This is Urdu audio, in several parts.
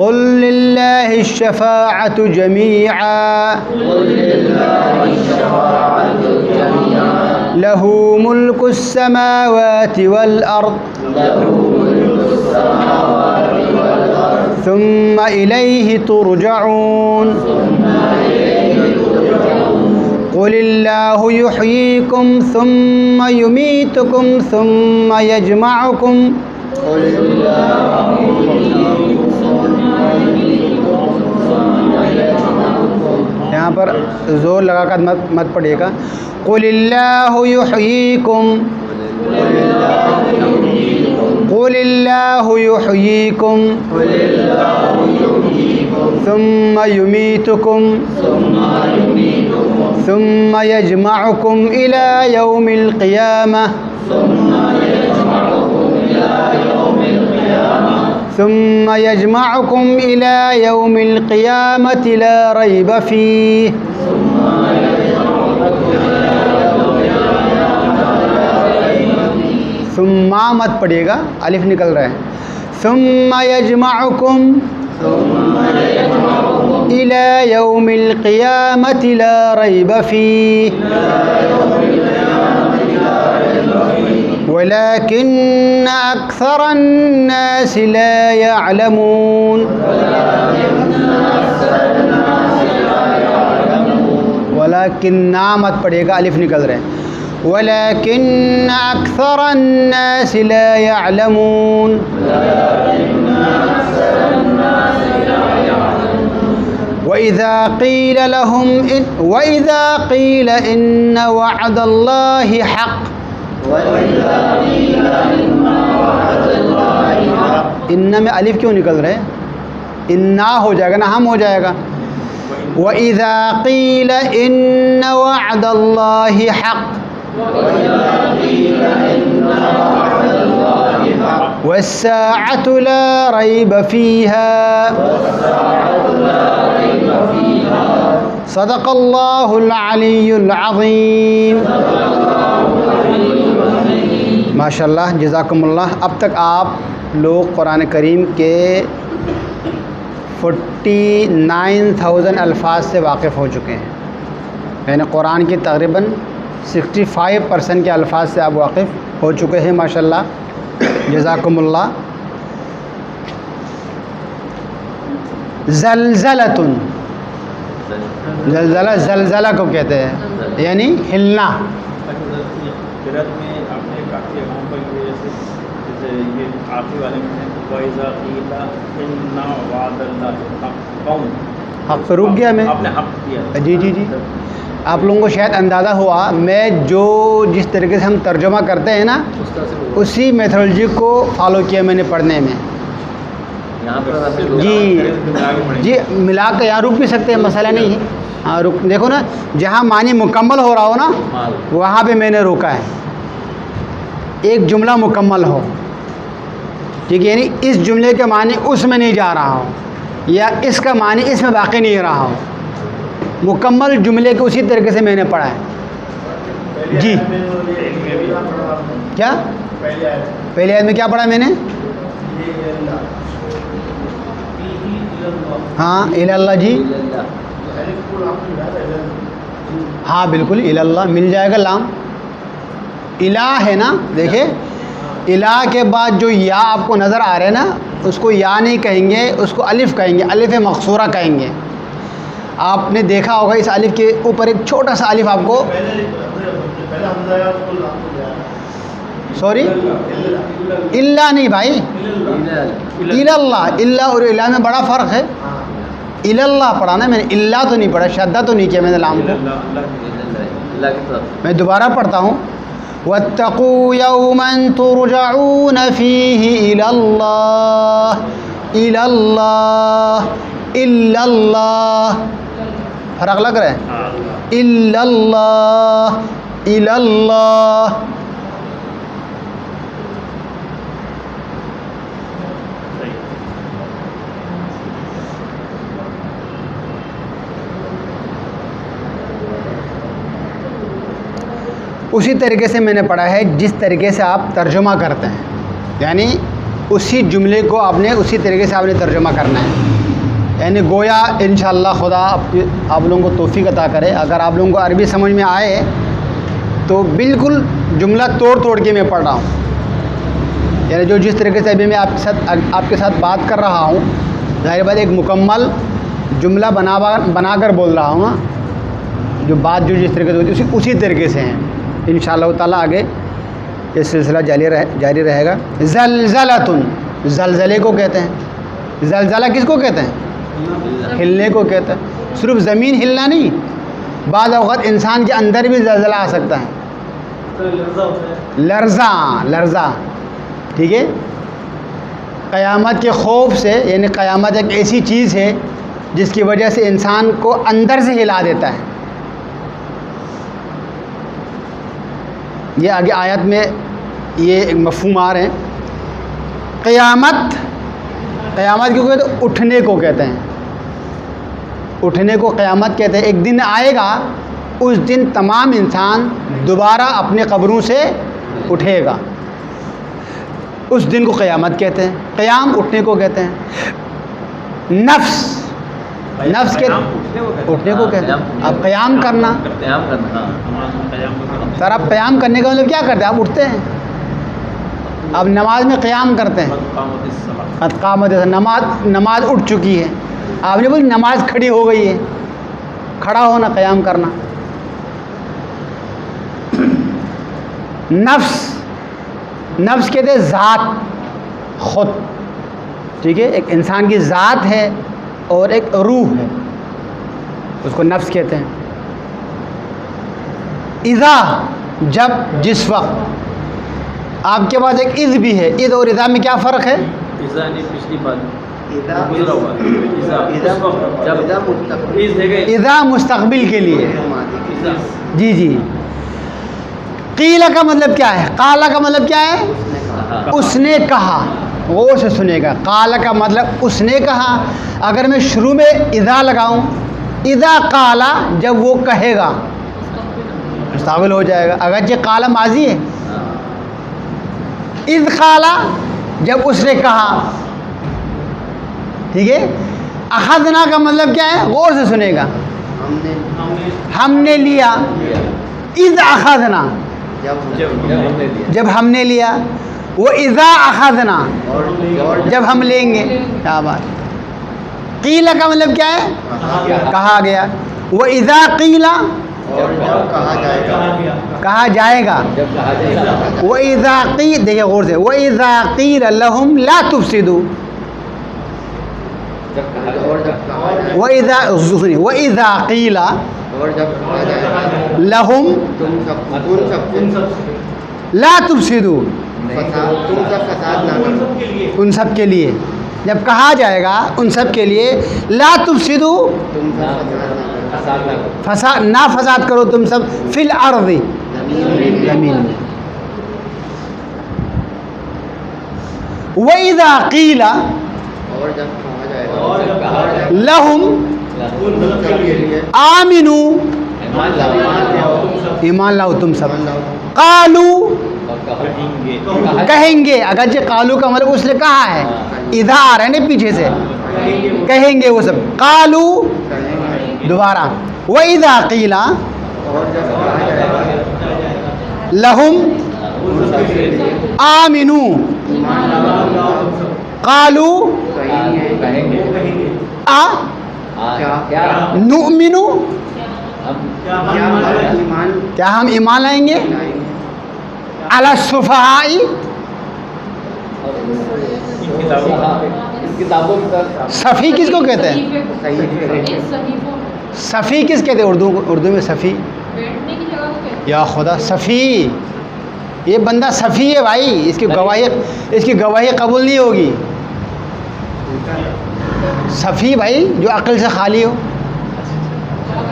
قل للہ الشفاعۃ جمیعا لہ ملک السماوات والارض ثم الیہ ترجعون قل اللہ یحییکم ثم یمیتکم ثم یجمعکم یہاں پر زور لگا کر مت پڑھیے گا. قل اللہ یحییکم قل اللہ یحییکم ثم یمیتکم ثم یجمعکم الی یوم القیامہ ثم یجمعکم الی یوم القیامۃ لا ریب فیہ. ثم مت پڑھیے گا، الف نکل رہا ہے. ثم یجمعکم الی یوم القیامۃ لا ریب فیہ ولكن أكثر الناس لا يعلمون. ولكن مت پڑھیے گا، الف نکل رہے ہیں. ولكن أكثر الناس لا يعلمون. وإذا قيل إن وعد الله حق ان میں الف کیوں نکل رہے؟ انا ہو جائے گا نا، ہم ہو جائے گا. وَإِذَا قِيلَ إِنَّ وَعْدَ اللَّهِ حَقٌّ وَالسَّاعَةُ لَا رَيْبَ فِيهَا صدق اللہ العلی العظیم. ماشاء اللہ، جزاکم اللہ. اب تک آپ لوگ قرآن کریم کے 49,000 الفاظ سے واقف ہو چکے ہیں. یعنی قرآن کی تقریباً 65% کے الفاظ سے آپ واقف ہو چکے ہیں. ماشاء اللہ، جزاکم اللہ. زلزلۃ، زلزلہ زلزلہ کو کہتے ہیں، یعنی ہلنا. حق رک گیا میں. جی جی جی، آپ لوگوں کو شاید اندازہ ہوا، میں جس طریقے سے ہم ترجمہ کرتے ہیں نا، اسی میتھڈولوجی کو فالو کیا میں نے پڑھنے میں. جی جی، ملا کے یہاں رک بھی سکتے ہیں، مسئلہ نہیں ہے. ہاں رک، دیکھو نا، جہاں معنی مکمل ہو رہا ہو نا وہاں پہ میں نے روکا ہے. ایک جملہ مکمل ہو، ٹھیک ہے، یعنی اس جملے کے معنی اس میں نہیں جا رہا ہو، یا اس کا معنی اس میں باقی نہیں رہا ہو. مکمل جملے کے اسی طریقے سے میں نے پڑھا ہے. جی کیا پہلی آیت میں کیا پڑھا میں نے؟ ہاں الی اللہ. جی ہاں بالکل، الی اللہ مل جائے گا. لام الہ ہے نا، دیکھیں الہ کے بعد جو یا آپ کو نظر آ رہے ہیں نا، اس کو یا نہیں کہیں گے، اس کو الف کہیں گے، الف مقصورہ کہیں گے. آپ نے دیکھا ہوگا اس الف کے اوپر ایک چھوٹا سا الف آپ کو، سوری اللہ نہیں بھائی، الی اللہ. اللہ اور الہ میں بڑا فرق ہے. الی اللہ پڑھا نا میں نے، اللہ تو نہیں پڑھا، شدہ تو نہیں کیا میں نے لام کو. میں دوبارہ پڑھتا ہوں. وَاتَّقُوا يَوْمًا تُرْجَعُونَ فِيهِ إِلَى اللَّهِ إِلَى اللَّهِ إِلَّا اللَّهِ. فرق لگ رہا ہے؟ إِلَّا اللَّهِ إِلَى اللَّهِ. اسی طریقے سے میں نے پڑھا ہے جس طریقے سے آپ ترجمہ کرتے ہیں، یعنی اسی جملے کو آپ نے اسی طریقے سے آپ نے ترجمہ کرنا ہے. یعنی گویا انشاءاللہ خدا آپ لوگوں کو توفیق عطا کرے. اگر آپ لوگوں کو عربی سمجھ میں آئے تو بالکل جملہ توڑ کے میں پڑھ رہا ہوں. یعنی جو جس طریقے سے ابھی میں آپ کے ساتھ بات کر رہا ہوں، ظاہر بات ایک مکمل جملہ بنا کر بول رہا ہوں نا. جو بات جو جس طریقے سے ہوتی ہے اسی طریقے سے ہیں. انشاءاللہ تعالیٰ آگے یہ سلسلہ جاری رہے گا. زلزلۃ، زلزلے کو کہتے ہیں. زلزلہ کس کو کہتے ہیں؟ ہلنے کو کہتے ہیں. صرف زمین ہلنا نہیں، بعض اوقات انسان کے اندر بھی زلزلہ آ سکتا ہے. لرزہ، ٹھیک ہے. قیامت کے خوف سے، یعنی قیامت ایک ایسی چیز ہے جس کی وجہ سے انسان کو اندر سے ہلا دیتا ہے. یہ آگے آیت میں یہ ایک مفہوم آ رہے ہیں. قیامت کیوں کہتے ہیں؟ اٹھنے کو کہتے ہیں. اٹھنے کو قیامت کہتے ہیں. ایک دن آئے گا، اس دن تمام انسان دوبارہ اپنے قبروں سے اٹھے گا. اس دن کو قیامت کہتے ہیں. قیام اٹھنے کو کہتے ہیں. نفس کے اٹھنے کو کہتے ہیں. اب قیام کرنا، سر آپ قیام کرنے کا مطلب کیا کرتے ہیں؟ آپ اٹھتے ہیں. اب نماز میں قیام کرتے ہیں. قامت، نماز اٹھ چکی ہے. آپ نے بولی نماز کھڑی ہو گئی ہے. کھڑا ہونا، قیام کرنا. نفس کہتے ہیں ذات، خود. ٹھیک ہے، ایک انسان کی ذات ہے اور ایک روح ہے، اس کو نفس کہتے ہیں. اذا، جب، جس وقت. آپ کے پاس ایک اذ بھی ہے. اذ اور اذا میں کیا فرق ہے؟ اذا مستقبل کے لیے. جی. قیل کا مطلب کیا ہے؟ قال کا مطلب کیا ہے؟ اس نے کہا. غور سے سنے گا. قال کا مطلب اس نے کہا. اگر میں شروع میں اذا لگاؤں، اذا قال، جب وہ کہے گا، مستقبل ہو جائے گا. اگرچہ قال ماضی ہے. اذ قال، جب اس نے کہا. ٹھیک ہے. اخذنا کا مطلب کیا ہے؟ غور سے سنے گا. ہم نے لیا. اذ اخذنا، جب ہم نے لیا. وہ اذا اخذنا، جب ہم لیں گے. کیا بات. قیل کا مطلب کیا ہے؟ کہا گیا. وہ اذا قیل، کہا جائے گا. وہ اذا قیل، دیکھیں غور سے. وہ اذا قیل لهم لا تفسدوا، وَإِذَا قِيلَ لَهُمْ لَا تُفْسِدُوا، ان سب کے لیے جب کہا جائے گا، ان سب کے لیے لا تفسدوا، فساد نہ فساد کرو تم سب، فی الارض، زمین میں. وَإِذَا قِيلَ لَهُمْ آمِنُوا، ایمان لاؤ تم سب. قالوا، کہیں گے. اگرچہ قالو کا مطلب اس نے کہا ہے، اذا آ رہے ہیں پیچھے سے. کہیں گے وہ سب. قالو، دوبارہ. وَإِذَا قِيلَ لَهُمْ آمِنُوا قالوا نؤمن، کیا ہم ایمان لائیں گے؟ علی السفہاء، صفی کس کو کہتے ہیں؟ صفی کس کہتے ہیں اردو میں؟ صفی، یا خدا، صفی. یہ بندہ صفی ہے بھائی. اس کی گواہی قبول نہیں ہوگی. صفی بھائی جو عقل سے خالی ہو.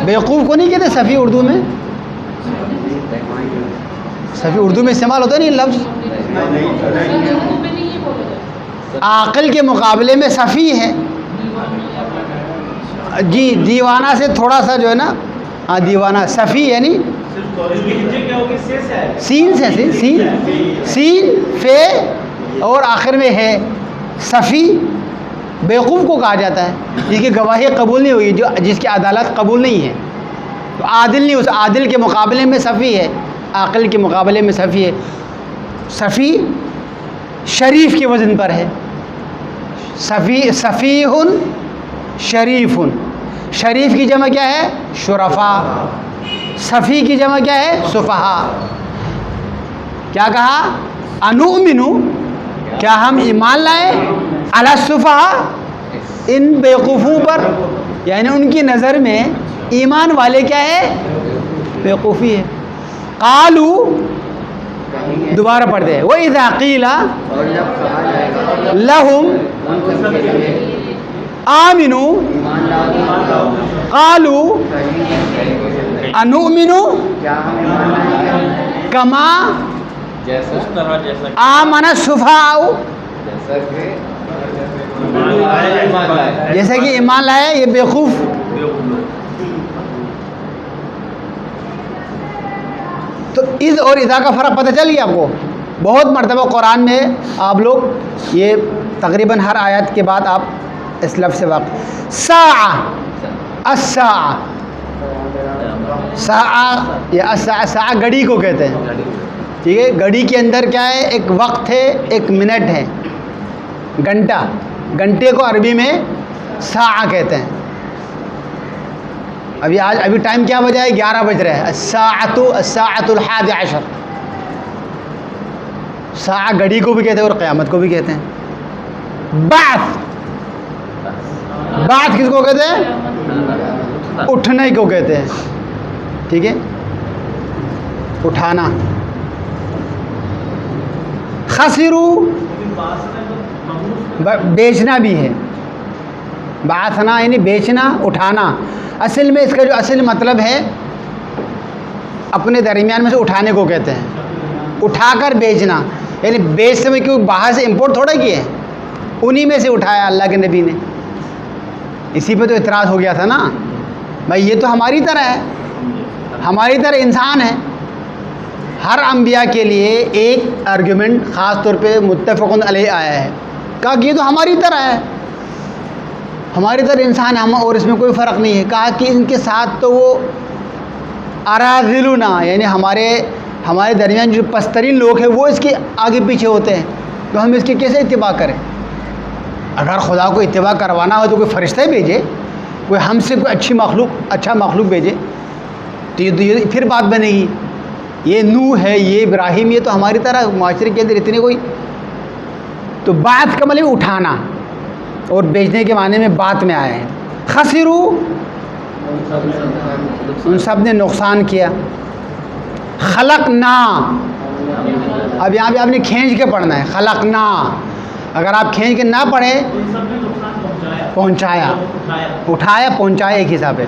بیوقوف کو نہیں کہتے صفی اردو میں. صفی اردو میں استعمال ہوتا نہیں لفظ. عاقل کے مقابلے میں صفی ہے. جی، دیوانہ سے تھوڑا سا جو ہے نا، ہاں دیوانہ. صفی یعنی سین سے، سین فے اور آخر میں ہے. صفی بیوقوف کو کہا جاتا ہے جس کی گواہی قبول نہیں ہوئی، جس کی عدالت قبول نہیں ہے، تو عادل نہیں، اس عادل کے مقابلے میں سفیہ ہے، عاقل کے مقابلے میں سفیہ ہے۔ سفیہ شریف کے وزن پر ہے، سفیہ شریف، شریف کی جمع کیا ہے؟ شرفاء، سفیہ کی جمع کیا ہے؟ سفہاء۔ کیا کہا؟ انؤمن، کیا ہم ایمان لائے علی السفہاء، ان بیوقوفوں پر، یعنی ان کی نظر میں ایمان والے کیا ہے؟ بیوقوفی ہے۔ قالو، دوبارہ پڑھتے ہیں، وَإِذَا قِيلَ لَهُمْ آمِنُوا قَالُوا أَنُؤْمِنُ كَمَا آمَنَ السُّفَهَاءُ، جیسے کہ ایمان لائے یہ بیوقوف۔ تو اذ اور اذا کا فرق پتہ چل گیا آپ کو؟ بہت مرتبہ قرآن میں آپ لوگ یہ تقریباً ہر آیت کے بعد آپ اس لفظ سے واقف۔ ساعہ، الساعہ، ساعہ یا ساعہ گھڑی کو کہتے ہیں، ٹھیک ہے؟ گھڑی کے اندر کیا ہے؟ ایک وقت ہے، ایک منٹ ہے، گھنٹہ، گھنٹے کو عربی میں ساعہ کہتے ہیں۔ ابھی ٹائم کیا بجا ہے؟ 11 بج رہے ہیں۔ الساعۃ الحادی عشر، ساعہ گھڑی کو بھی کہتے ہیں اور قیامت کو بھی کہتے ہیں۔ بعث، بعث کس کو کہتے ہیں؟ اٹھنے کو کہتے ہیں، ٹھیک ہے؟ اٹھانا۔ خسرو، بیچنا بھی ہے، بعثنا یعنی بیچنا، اٹھانا۔ اصل میں اس کا جو اصل مطلب ہے اپنے درمیان میں سے اٹھانے کو کہتے ہیں، اٹھا کر بیچنا، یعنی بیچتے میں کیوں باہر سے امپورٹ تھوڑا کیے ہیں، انہی میں سے اٹھایا اللہ کے نبی نے۔ اسی پہ تو اعتراض ہو گیا تھا نا، بھائی یہ تو ہماری طرح ہے، ہماری طرح انسان ہے۔ ہر انبیاء کے لیے ایک آرگیومنٹ خاص طور پہ متفقن علیہ آیا ہے، کہا کہ یہ تو ہماری طرح ہے، ہماری طرح انسان ہم، اور اس میں کوئی فرق نہیں ہے۔ کہا کہ ان کے ساتھ تو وہ اراذلنا، یعنی ہمارے درمیان جو پسترین لوگ ہیں وہ اس کے آگے پیچھے ہوتے ہیں، تو ہم اس کی کیسے اتباع کریں؟ اگر خدا کو اتباع کروانا ہو تو کوئی فرشتہ بھیجے، کوئی ہم سے کوئی اچھا مخلوق بھیجے، تو یہ پھر بات بنے گی۔ یہ نوح ہے، یہ ابراہیم، یہ تو ہماری طرح معاشرے کے اندر اتنے کوئی۔ تو بعث کا مطلب اٹھانا اور بیچنے کے معنی میں بات میں آئے ہیں۔ خسرو، ان سب نے نقصان کیا۔ خلقنا، اب یہاں پہ آپ نے کھینچ کے پڑھنا ہے، خلقنا۔ اگر آپ کھینچ کے نہ پڑھیں، پہنچایا، اٹھایا، پہنچایا ایک حساب ہے،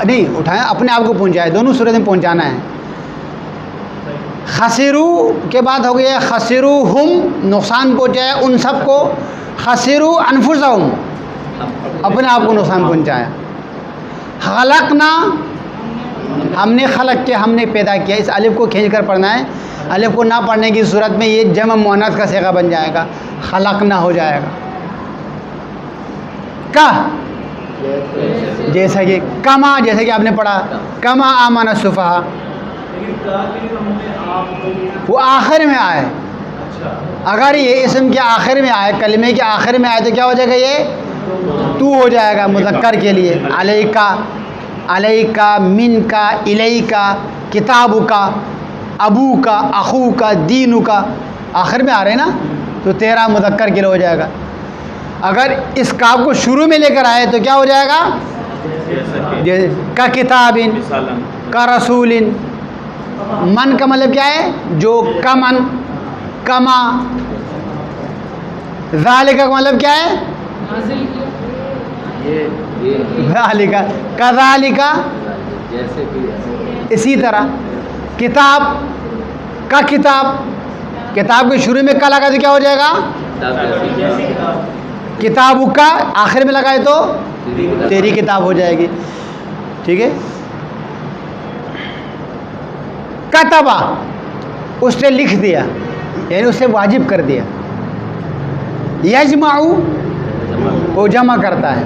نہیں اٹھایا اپنے آپ کو پہنچایا، دونوں صورت میں پہنچانا ہے۔ خسرو کے بعد ہو گیا خسرو ہم، نقصان پہنچایا ان سب کو۔ خسرو انفسہم، اپنے آپ کو نقصان پہنچایا۔ خلقنا، ہم نے خلق کیا، ہم نے پیدا کیا۔ اس الف کو کھینچ کر پڑھنا ہے، الف کو نہ پڑھنے کی صورت میں یہ جمع مؤنث کا صیغہ بن جائے گا، خلقنا ہو جائے گا۔ کا، جیسا کہ کما، جیسے کہ آپ نے پڑھا کما آمن السفہاء، وہ آخر میں آئے۔ اگر یہ اسم کے آخر میں آئے، کلمے کے آخر میں آئے تو کیا ہو جائے گا؟ یہ تو ہو جائے گا مذکر کے لیے۔ علیکا، علیکا، من کا، الیکا، کتاب کا، ابو کا، اخو کا، دین کا، آخر میں آ رہے نا، تو تیرا مذکر کے لیے ہو جائے گا۔ اگر اس کاف کو شروع میں لے کر آئے تو کیا ہو جائے گا؟ کا کتاب، کا رسول۔ من کا مطلب کیا ہے؟ جو، کمن، کما۔ ذالک کا مطلب کیا ہے؟ ذالک، کذالک، اسی طرح۔ کتاب، کا کتاب، کتاب کے شروع میں کا لگا تو کیا ہو جائے گا؟ کتاب کا، آخر میں لگائے تو تیری کتاب ہو جائے گی، ٹھیک ہے۔ کتبہ، اس نے لکھ دیا، یعنی اسے واجب کر دیا، یجمعو وہ جمع کرتا ہے،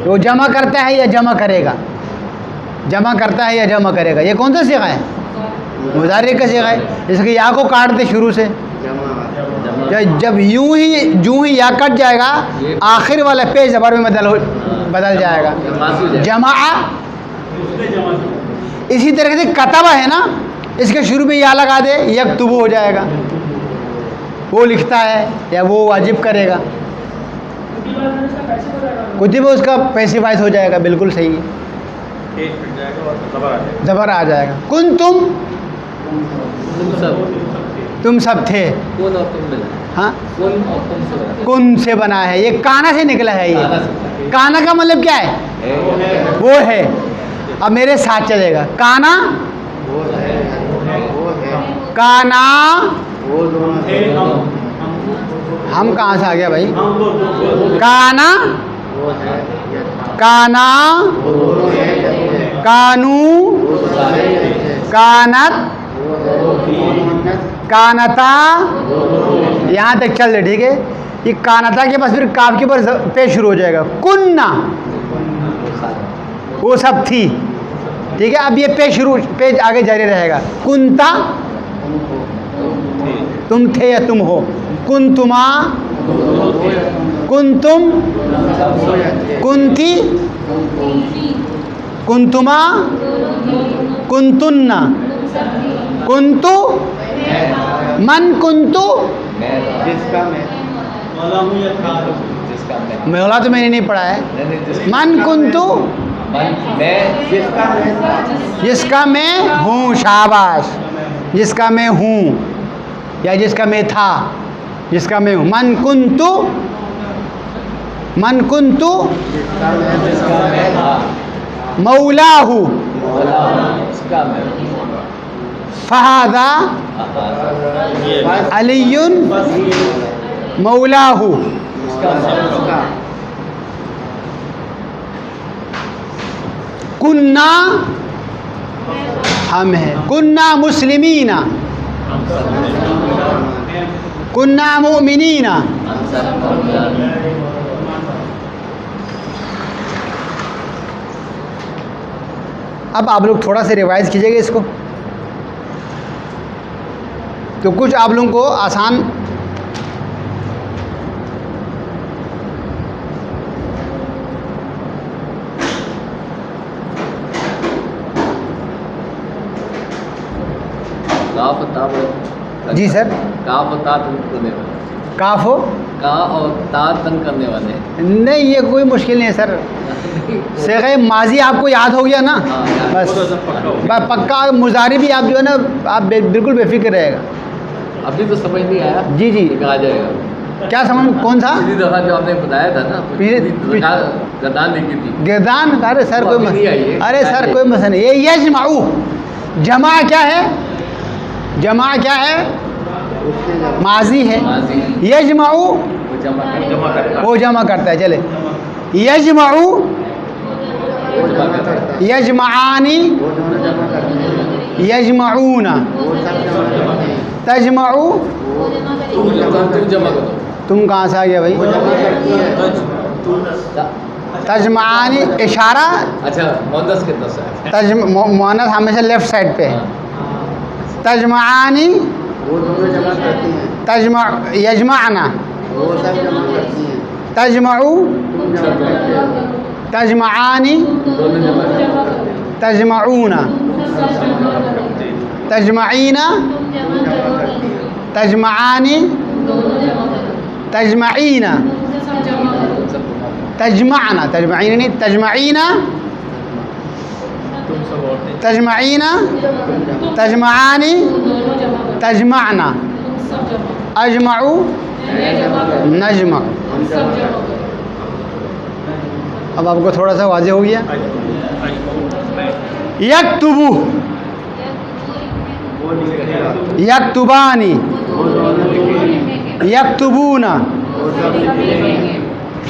وہ جمع کرتا ہے یا جمع کرے گا، جمع کرتا ہے یا جمع کرے گا. یہ کون سا صیغہ ہے؟ مضارع کا صیغہ ہے. اس کے یا کو کاٹ دے شروع سے، جب جو ہی یا کٹ جائے گا آخر والا پیش زبر میں بدل جائے گا. جمع. اسی طرح سے کتب ہے نا، اس کے شروع میں یا لگا دے یکتب ہو جائے گا، وہ لکھتا ہے یا وہ واجب کرے گا. کتب اس کا پیسیفائز ہو جائے گا. بالکل صحیح ہے، زبر آ جائے گا. کن تم سب تھے. ہاں کن سے بنا ہے، یہ کانا سے نکلا ہے. یہ کانا کا مطلب کیا ہے؟ وہ ہے. اب میرے ساتھ چلے گا. کانا کانا ہم کہاں سے آ گیا بھائی؟ کانا کانا کانو کانت کانتا، یہاں تک چل رہے. ٹھیک ہے، یہ کانتا کے پاس پھر کاف کے اوپر پیش شروع ہو جائے گا. کننا وہ سب تھی. ٹھیک ہے، اب یہ پیج آگے جاری رہے گا. کنتا تم تھے یا تم ہو. کنتما کنتم کنتی کنتما کنتن کنتو من کنتو. مولا تو میں نے نہیں پڑھا ہے. من کنتو جس کا میں ہوں. شاباش. جس کا میں ہوں یا جس کا میں تھا، جس کا میں ہوں. من کنتو من کنتو مولاہ فہذا علی مولاہ. کننا ہم ہیں. کننا مسلمین کننا مؤمنین. اب آپ لوگ تھوڑا سا ریوائز کیجئے گا اس کو، تو کچھ آپ لوگوں کو آسان. جی سر. کاف اور تا تن کرنے والے. کاف ہو کا اور تا تن کرنے والے. نہیں، یہ کوئی مشکل نہیں ہے سر. صیغہ ماضی آپ کو یاد ہو گیا نا، بس پکا. مضارع بھی آپ جو ہے نا آپ بالکل بے فکر رہے گا. ابھی تو سمجھ نہیں آیا. جی جی آ جائے گا. کیا سمجھ؟ کون سا؟ پچھلی دفعہ جو آپ نے بتایا تھا نا گردان لکھی تھی. گردان. ارے سر کوئی ارے سر کوئی مسئلہ نہیں. یہ یجمعو جمع کیا ہے؟ جمع کیا ہے؟ ماضی ہے. یجمعو وہ جمع کرتا ہے. چلے یجمعو یجمعانی یجمعون تجمعو. تم کہاں سے آ گیا بھائی؟ تجمعانی اشارہ. اچھا مؤنث کتنا سے؟ مؤنث ہمیشہ لیفٹ سائڈ پہ ہے. تجمعانی تجمع یجمعنا تجمعو تجمعانی تجمعون تجمعین تجمعانی تجمعین تجمعنا. تجمعین نہیں، تجمعین تجمعین تجمعانی تجمعنا. اجمعو نجمع. اب آپ کو تھوڑا سا واضح ہو گیا. یکتبو یکتبانی یکتبون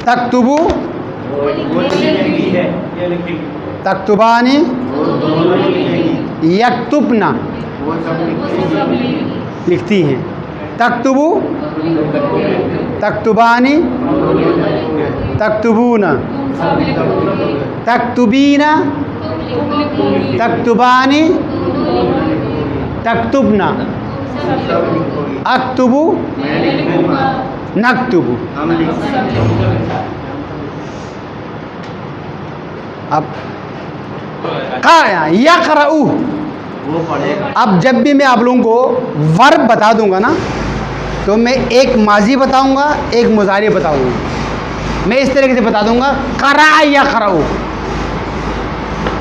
تکتبو تکتبانی یکتبنا لکھتی ہیں. تکتبو تکتبانی تکتبون تکتبین تکتبانی تکتبنا اکتبو نکتبو. اب یقرؤ، اب جب بھی میں آپ لوگوں کو ورب بتا دوں گا نا تو میں ایک ماضی بتاؤں گا ایک مضارع بتاؤں گا. میں اس طریقے سے بتا دوں گا قرأ یقرؤ،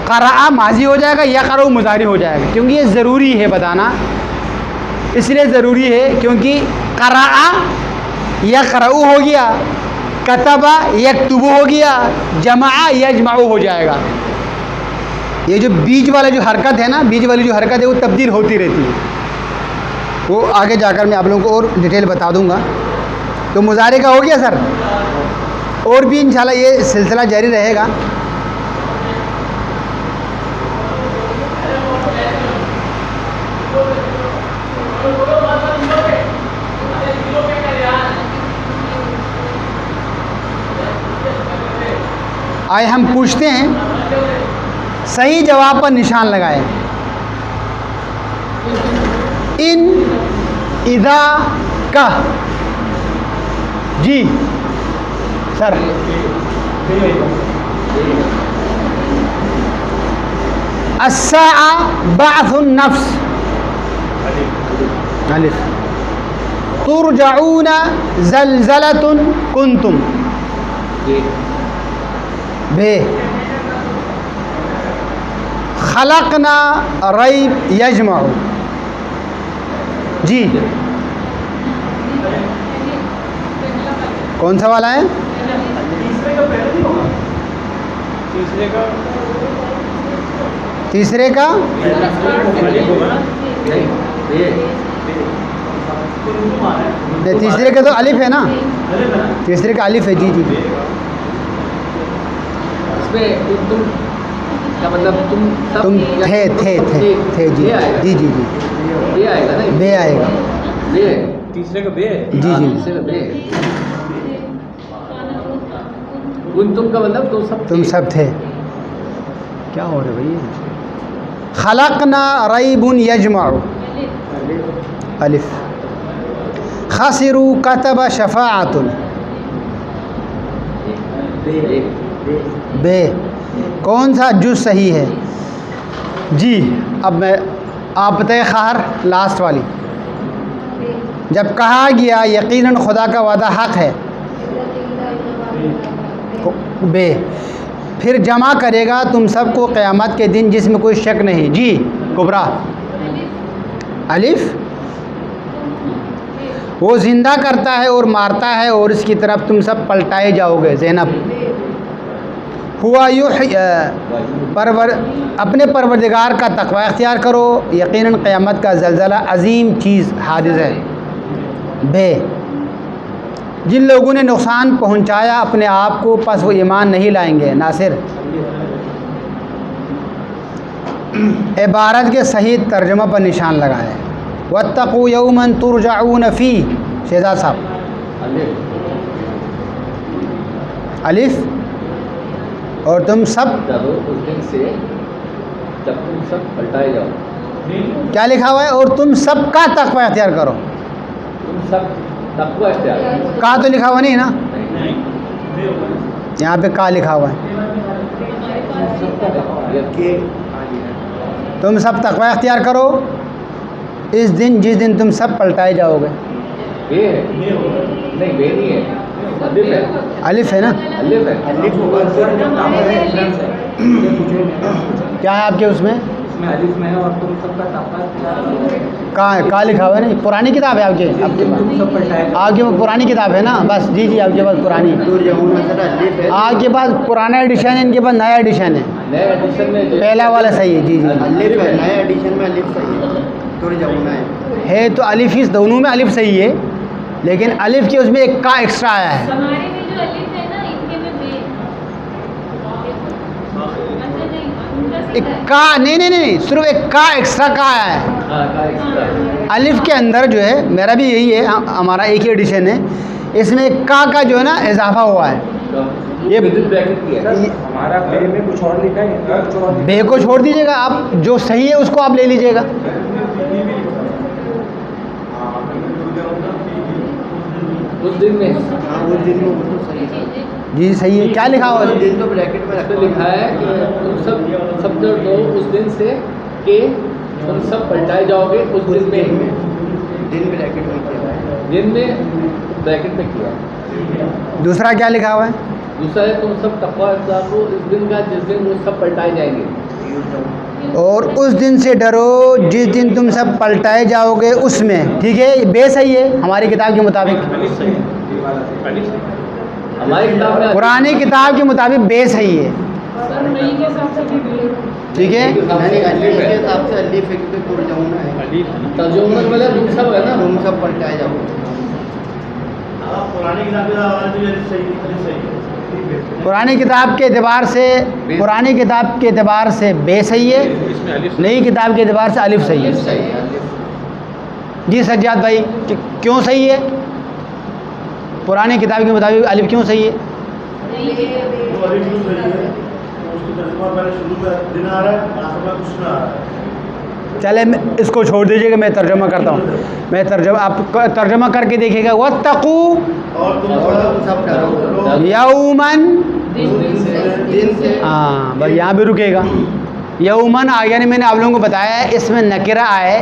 قرأ ماضی ہو جائے گا، یقرؤ مضارع ہو جائے گا، کیونکہ یہ ضروری ہے بتانا. اس لیے ضروری ہے کیونکہ قرأ یقرؤ ہو گیا، کتب یکتب ہو گیا، جمع یجمع ہو جائے گا. یہ جو بیچ والا جو حرکت ہے نا، بیچ والی جو حرکت ہے وہ تبدیل ہوتی رہتی ہے. وہ آگے جا کر میں آپ لوگوں کو اور ڈیٹیل بتا دوں گا. تو مضارع کا ہو گیا سر، اور بھی انشاءاللہ یہ سلسلہ جاری رہے گا. آئے ہم پوچھتے ہیں، صحیح جواب پر نشان لگائے. ان، اذا، کا. جی سر. الساعة بعث النفس، الف. ترجعون زلزلة کنتم، بے. خلقنا ریب یجمع. جی کون سا والا ہے؟ تیسرے کا تیسرے کا تو الف ہے نا، تیسرے کا الف ہے. جی جی اس میں تم کا مطلب تم تھے جی جی جی جی بے آئے گا نا، بے آئے گا. بے تیسرے کا بے. جی جی تیسرے کا بے. تم کا مطلب تم سب تھے. کیا ہو رہا ہے بھائی؟ خلقنا ریب یجمع، الف. خسروا کتب شفاعت، بے. کون سا جز صحیح ہے؟ جی اب میں آپ بتائیں خار لاسٹ والی. جب کہا گیا یقیناً خدا کا وعدہ حق ہے، بے. پھر جمع کرے گا تم سب کو قیامت کے دن جس میں کوئی شک نہیں. جی کبرا، الف. وہ زندہ کرتا ہے اور مارتا ہے اور اس کی طرف تم سب پلٹائے جاؤ گے. زینب. ہوا اپنے پروردگار کا تقوی اختیار کرو، یقیناً قیامت کا زلزلہ عظیم چیز حادث ہے. بے. جن لوگوں نے نقصان پہنچایا اپنے آپ کو پس وہ ایمان نہیں لائیں گے. ناصر. عبارت کے صحیح ترجمہ پر نشان لگائے. واتقوا یوما ترجعون فیہ، شہزاد صاحب. الف. اور تم سب اس دن سے جب تم سب پلٹائے جاؤ. کیا لکھا ہوا ہے؟ اور تم سب کا تقوی اختیار کرو. تم سب تقوی اختیار کرو. کا تو لکھا ہوا نہیں نا، یہاں پہ کا لکھا ہوا ہے. تم سب تقوی اختیار کرو اس دن جس دن تم سب پلٹائے جاؤ گے. بے ہے نہیں، بے نہیں ہے، الف ہے نا. الف ہے. کیا ہے آپ کے اس میں؟ الف میں ہے اور تم سب کا تقوی کہاں ہے؟ کا لکھا ہوا ہے. نہیں پرانی کتاب ہے آپ کے پاس، آپ کے پاس پرانی کتاب ہے نا. بس جی جی آپ کے پاس پرانی، آپ کے پاس پرانا ایڈیشن ہے، ان کے پاس نیا ایڈیشن ہے. نئے ایڈیشن میں پہلا والا صحیح ہے. جی جی نئے ایڈیشن میں الف صحیح ہے. تو الف ہی دونوں میں الف صحیح ہے، لیکن الف کے اس میں ایک کا ایکسٹرا آیا ہے. ہمارے میں جو الف ہے نا، ان کے میں بے. ایک کا نہیں صرف ایک کا ایکسٹرا کا ہے. ہاں کا ایکسٹرا. الف کے اندر جو ہے میرا بھی یہی ہے, ہمارا ایک ہی ایڈیشن ہے, اس میں ایک کا جو ہے نا اضافہ ہوا ہے. یہ ودن بریکٹ کیا ہے. ہمارا بے میں کچھ اور لکھا ہے, کچھ اور بے کو چھوڑ دیجیے گا, آپ جو صحیح ہے اس کو آپ لے لیجیے گا. اس دن میں ہاں اس دن میں وہ تو صحیح ہے. جی صحیح ہے. کیا لکھا ہوا اس ہے؟ دن تو بریکٹ میں اس رکھا پہ لکھا ہے کہ تم سب دو اس دن سے کہ تم سب پلٹائے جاؤ گے اس دن میں. دن بریکٹ میں کیا ہے. دن میں بریکٹ میں کیا ہے. دوسرا کیا لکھا ہوا ہے؟ دوسرا ہے تم سب تقویٰ اختیار کرو اس دن کا جس دن وہ سب پلٹائے جائیں گے. اور اس دن سے ڈرو جس دن تم سب پلٹائے جاؤ گے اس میں. ٹھیک ہے, بے صحیح ہے ہماری کتاب کے مطابق. ہماری کتاب میں پرانی کتاب کے مطابق بے صحیح ہے. ٹھیک ہے, یعنی الف کے حساب سے الف ایک پہ ترجمہ ہے. ترجمہ مطلب تم سب ہے نا. تم سب پلٹائے جاؤ. پرانی کتاب کے صحیح ہے. پرانی کتاب کے اعتبار سے بے صحیح ہے, نئی کتاب کے اعتبار سے الف صحیح ہے. صحیح ہے. جی سجاد بھائی کیوں صحیح ہے؟ پرانی کتاب کے مطابق الف کیوں صحیح ہے؟ چلے اس کو چھوڑ دیجیے گا, میں ترجمہ کرتا ہوں. آپ ترجمہ کر کے دیکھیے گا. وَاتَّقُوا اور تم سب ڈرو یومن. دن سے. ہاں بھائی یہاں بھی رکے گا. یومن آ گیا, نہیں میں نے آپ لوگوں کو بتایا ہے اس میں نکرہ آئے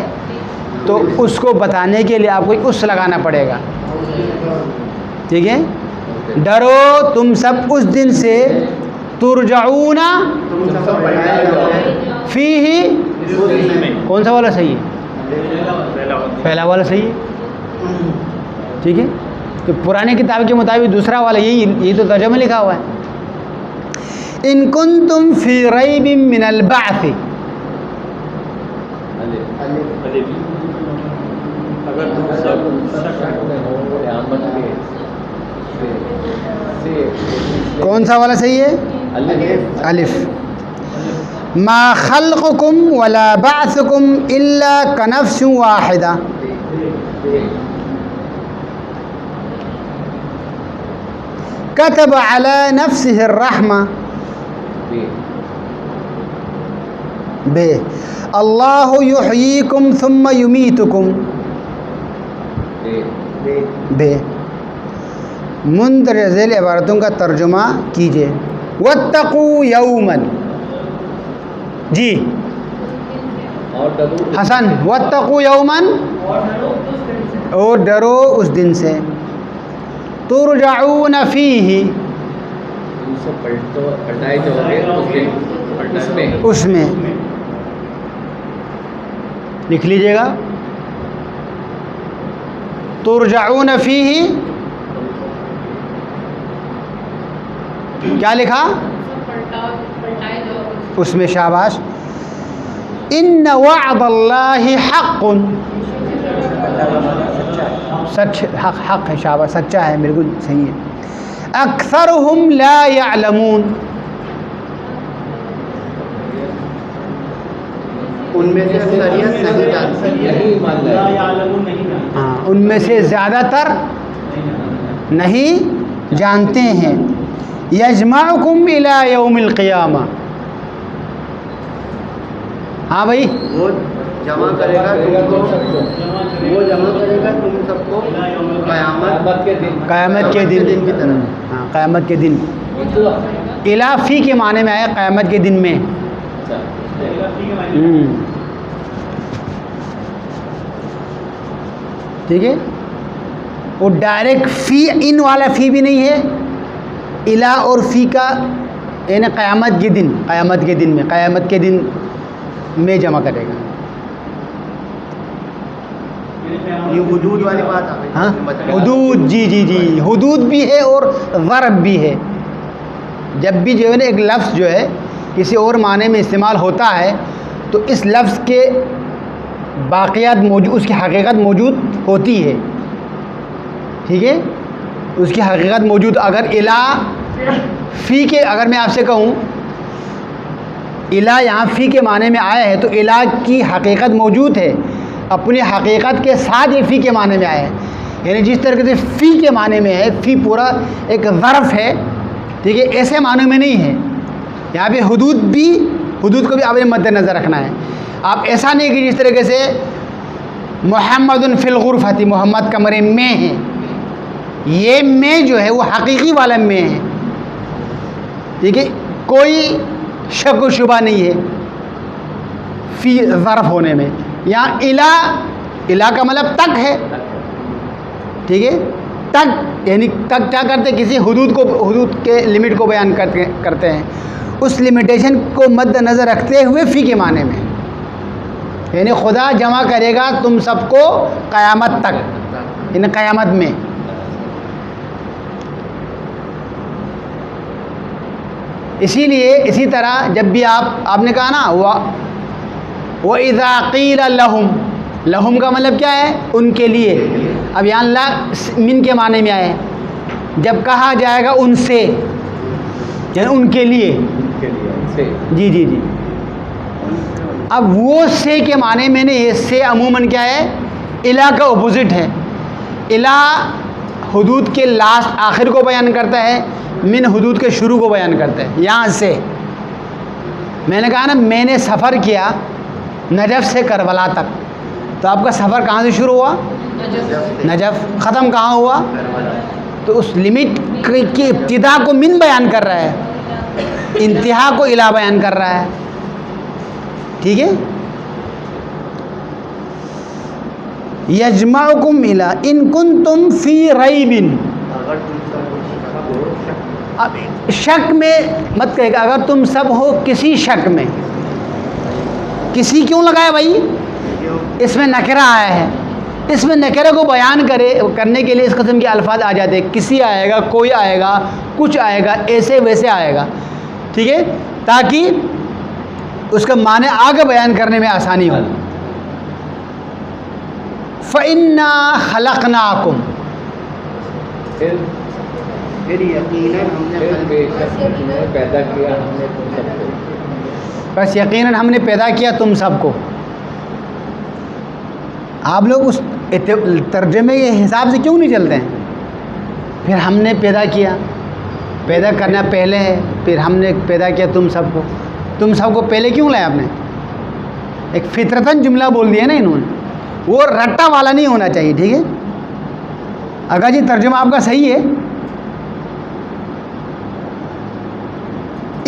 تو اس کو بتانے کے لیے آپ کو اس لگانا پڑے گا. ٹھیک ہے, ڈرو تم سب اس دن سے ترجعون تم سب پلٹائے جاؤ گے. فیہ. کون سا والا صحیح ہے؟ پہلا والا صحیح ہے. ٹھیک ہے, کہ پرانی کتاب کے مطابق دوسرا والا یہی تو ترجمہ لکھا ہوا ہے. ان کنتم فی ریب من البعث. اگر تم کون سا والا صحیح ہے؟ الف. ما خلقکم ولا بعثکم الا کنفس واحدہ. کتب علی نفسہ الرحمہ. بے. اللہ یحییکم ثم یمیتکم. بے. مندرجہ ذیل عبارتوں کا ترجمہ کیجیے. واتقوا یومن. جی حسن, واتقوا یومن, اور ڈرو اس دن سے. ترجعون فیہ. تم سب پلٹائے جاؤ گے اس میں. اس میں لکھ لیجیے گا. ترجعون فیہ. کیا لکھا اس میں؟ شاباش. ان وعد اللہ حق. سچ حق ہے. شاباش, سچا ہے, بالکل صحیح ہے. اکثرہم لا یعلمون. ان میں سے اکثریت نہیں جانتی. نہیں مان رہے. ہاں, ان میں سے زیادہ تر نہیں جانتے ہیں. یجمعکم الی یوم القیامہ. ہاں بھائی, وہ جمع کرے گا تم کو. وہ جمع کرے گا تم سب کو قیامت کے دن. قیامت کے دن کی طرف. ہاں, قیامت کے دن. الافی کے معنی میں آیا قیامت کے دن میں. ٹھیک ہے, وہ ڈائریکٹ فی ان والا فی بھی نہیں ہے. الہ اور فی کا یعنی قیامت کے دن. قیامت کے دن میں, قیامت کے دن میں جمع کرے گا. یہ حدود والی بات آ گئی. ہاں, حدود. جی جی جی, حدود بھی ہے اور ضرب بھی ہے. جب بھی جو ہے نا ایک لفظ جو ہے کسی اور معنی میں استعمال ہوتا ہے تو اس لفظ کے باقیات موجود, اس کی حقیقت موجود ہوتی ہے. ٹھیک ہے, اس کی حقیقت موجود. اگر الہ فی کے, اگر میں آپ سے کہوں الہ یہاں فی کے معنی میں آیا ہے تو الہ کی حقیقت موجود ہے، اپنی حقیقت کے ساتھ یہ فی کے معنی میں آیا ہے. یعنی جس طریقے سے فی کے معنی میں ہے، فی پورا ایک ظرف ہے، ٹھیک ہے، ایسے معنی میں نہیں ہے. یہاں پہ حدود کو بھی آپ نے مد نظر رکھنا ہے. آپ ایسا نہیں کہ جس طریقے سے محمد فی الغرفۃ، محمد کمرے میں ہے، یہ میں جو ہے وہ حقیقی والا میں ہے، ٹھیک ہے، کوئی شک و شبہ نہیں ہے فی ظرف ہونے میں. یہاں الہ کا مطلب تک ہے، ٹھیک ہے، تک یعنی تک کیا کرتے، کسی حدود کے لمٹ کو بیان کرتے ہیں، اس لمیٹیشن کو مد نظر رکھتے ہوئے فی کے معنی میں، یعنی خدا جمع کرے گا تم سب کو قیامت تک، یعنی قیامت میں. اسی لیے اسی طرح جب بھی آپ نے کہا نا وَإِذَا قِيلَ لَهُمْ، لہم کا مطلب کیا ہے، ان کے لیے. اب یہاں لا من کے معنی میں آئے، جب کہا جائے گا ان سے، یعنی ان کے لیے. جی جی جی. اب وہ سے کے معنی میں نے یہ سے عموماً کیا ہے، الہ کا اپوزٹ ہے. الہ حدود کے لاسٹ آخر کو بیان کرتا ہے، من حدود کے شروع کو بیان کرتا ہے. یہاں سے میں نے کہا نا میں نے سفر کیا نجف سے کربلا تک، تو آپ کا سفر کہاں سے شروع ہوا، نجف، ختم کہاں ہوا، تو اس لمٹ کی ابتدا کو من بیان کر رہا ہے، انتہا کو الہ بیان کر رہا ہے. ٹھیک ہے. یجمعکم الہ ان کنتم فی ریب، اب شک میں مت کہے گا، اگر تم سب ہو کسی شک میں. کسی کیوں لگایا بھائی، اس میں نکرہ آیا ہے، اس میں نکرہ کو بیان کرنے کے لیے اس قسم کے الفاظ آ جاتے ہیں. کسی آئے گا، کوئی آئے گا، کچھ آئے گا، ایسے ویسے آئے گا، ٹھیک ہے، تاکہ اس کا معنی آگے بیان کرنے میں آسانی ہو. فَإِنَّا خَلَقْنَاكُمْ، پھر یقیناً ہم نے بے شک ہم نے پیدا کیا ہم نے تم سب کو. بس یقیناً ہم نے پیدا کیا تم سب کو. آپ لوگ اس ترجمے کے حساب سے کیوں نہیں چلتے ہیں؟ پھر ہم نے پیدا کیا، پیدا کرنا پہلے ہے، پھر ہم نے پیدا کیا تم سب کو. تم سب کو پہلے کیوں لائے آپ نے؟ ایک فطرتاً جملہ بول دیا نا انہوں نے، وہ رٹا والا نہیں ہونا چاہیے. ٹھیک ہے، اگر جی ترجمہ آپ کا صحیح ہے،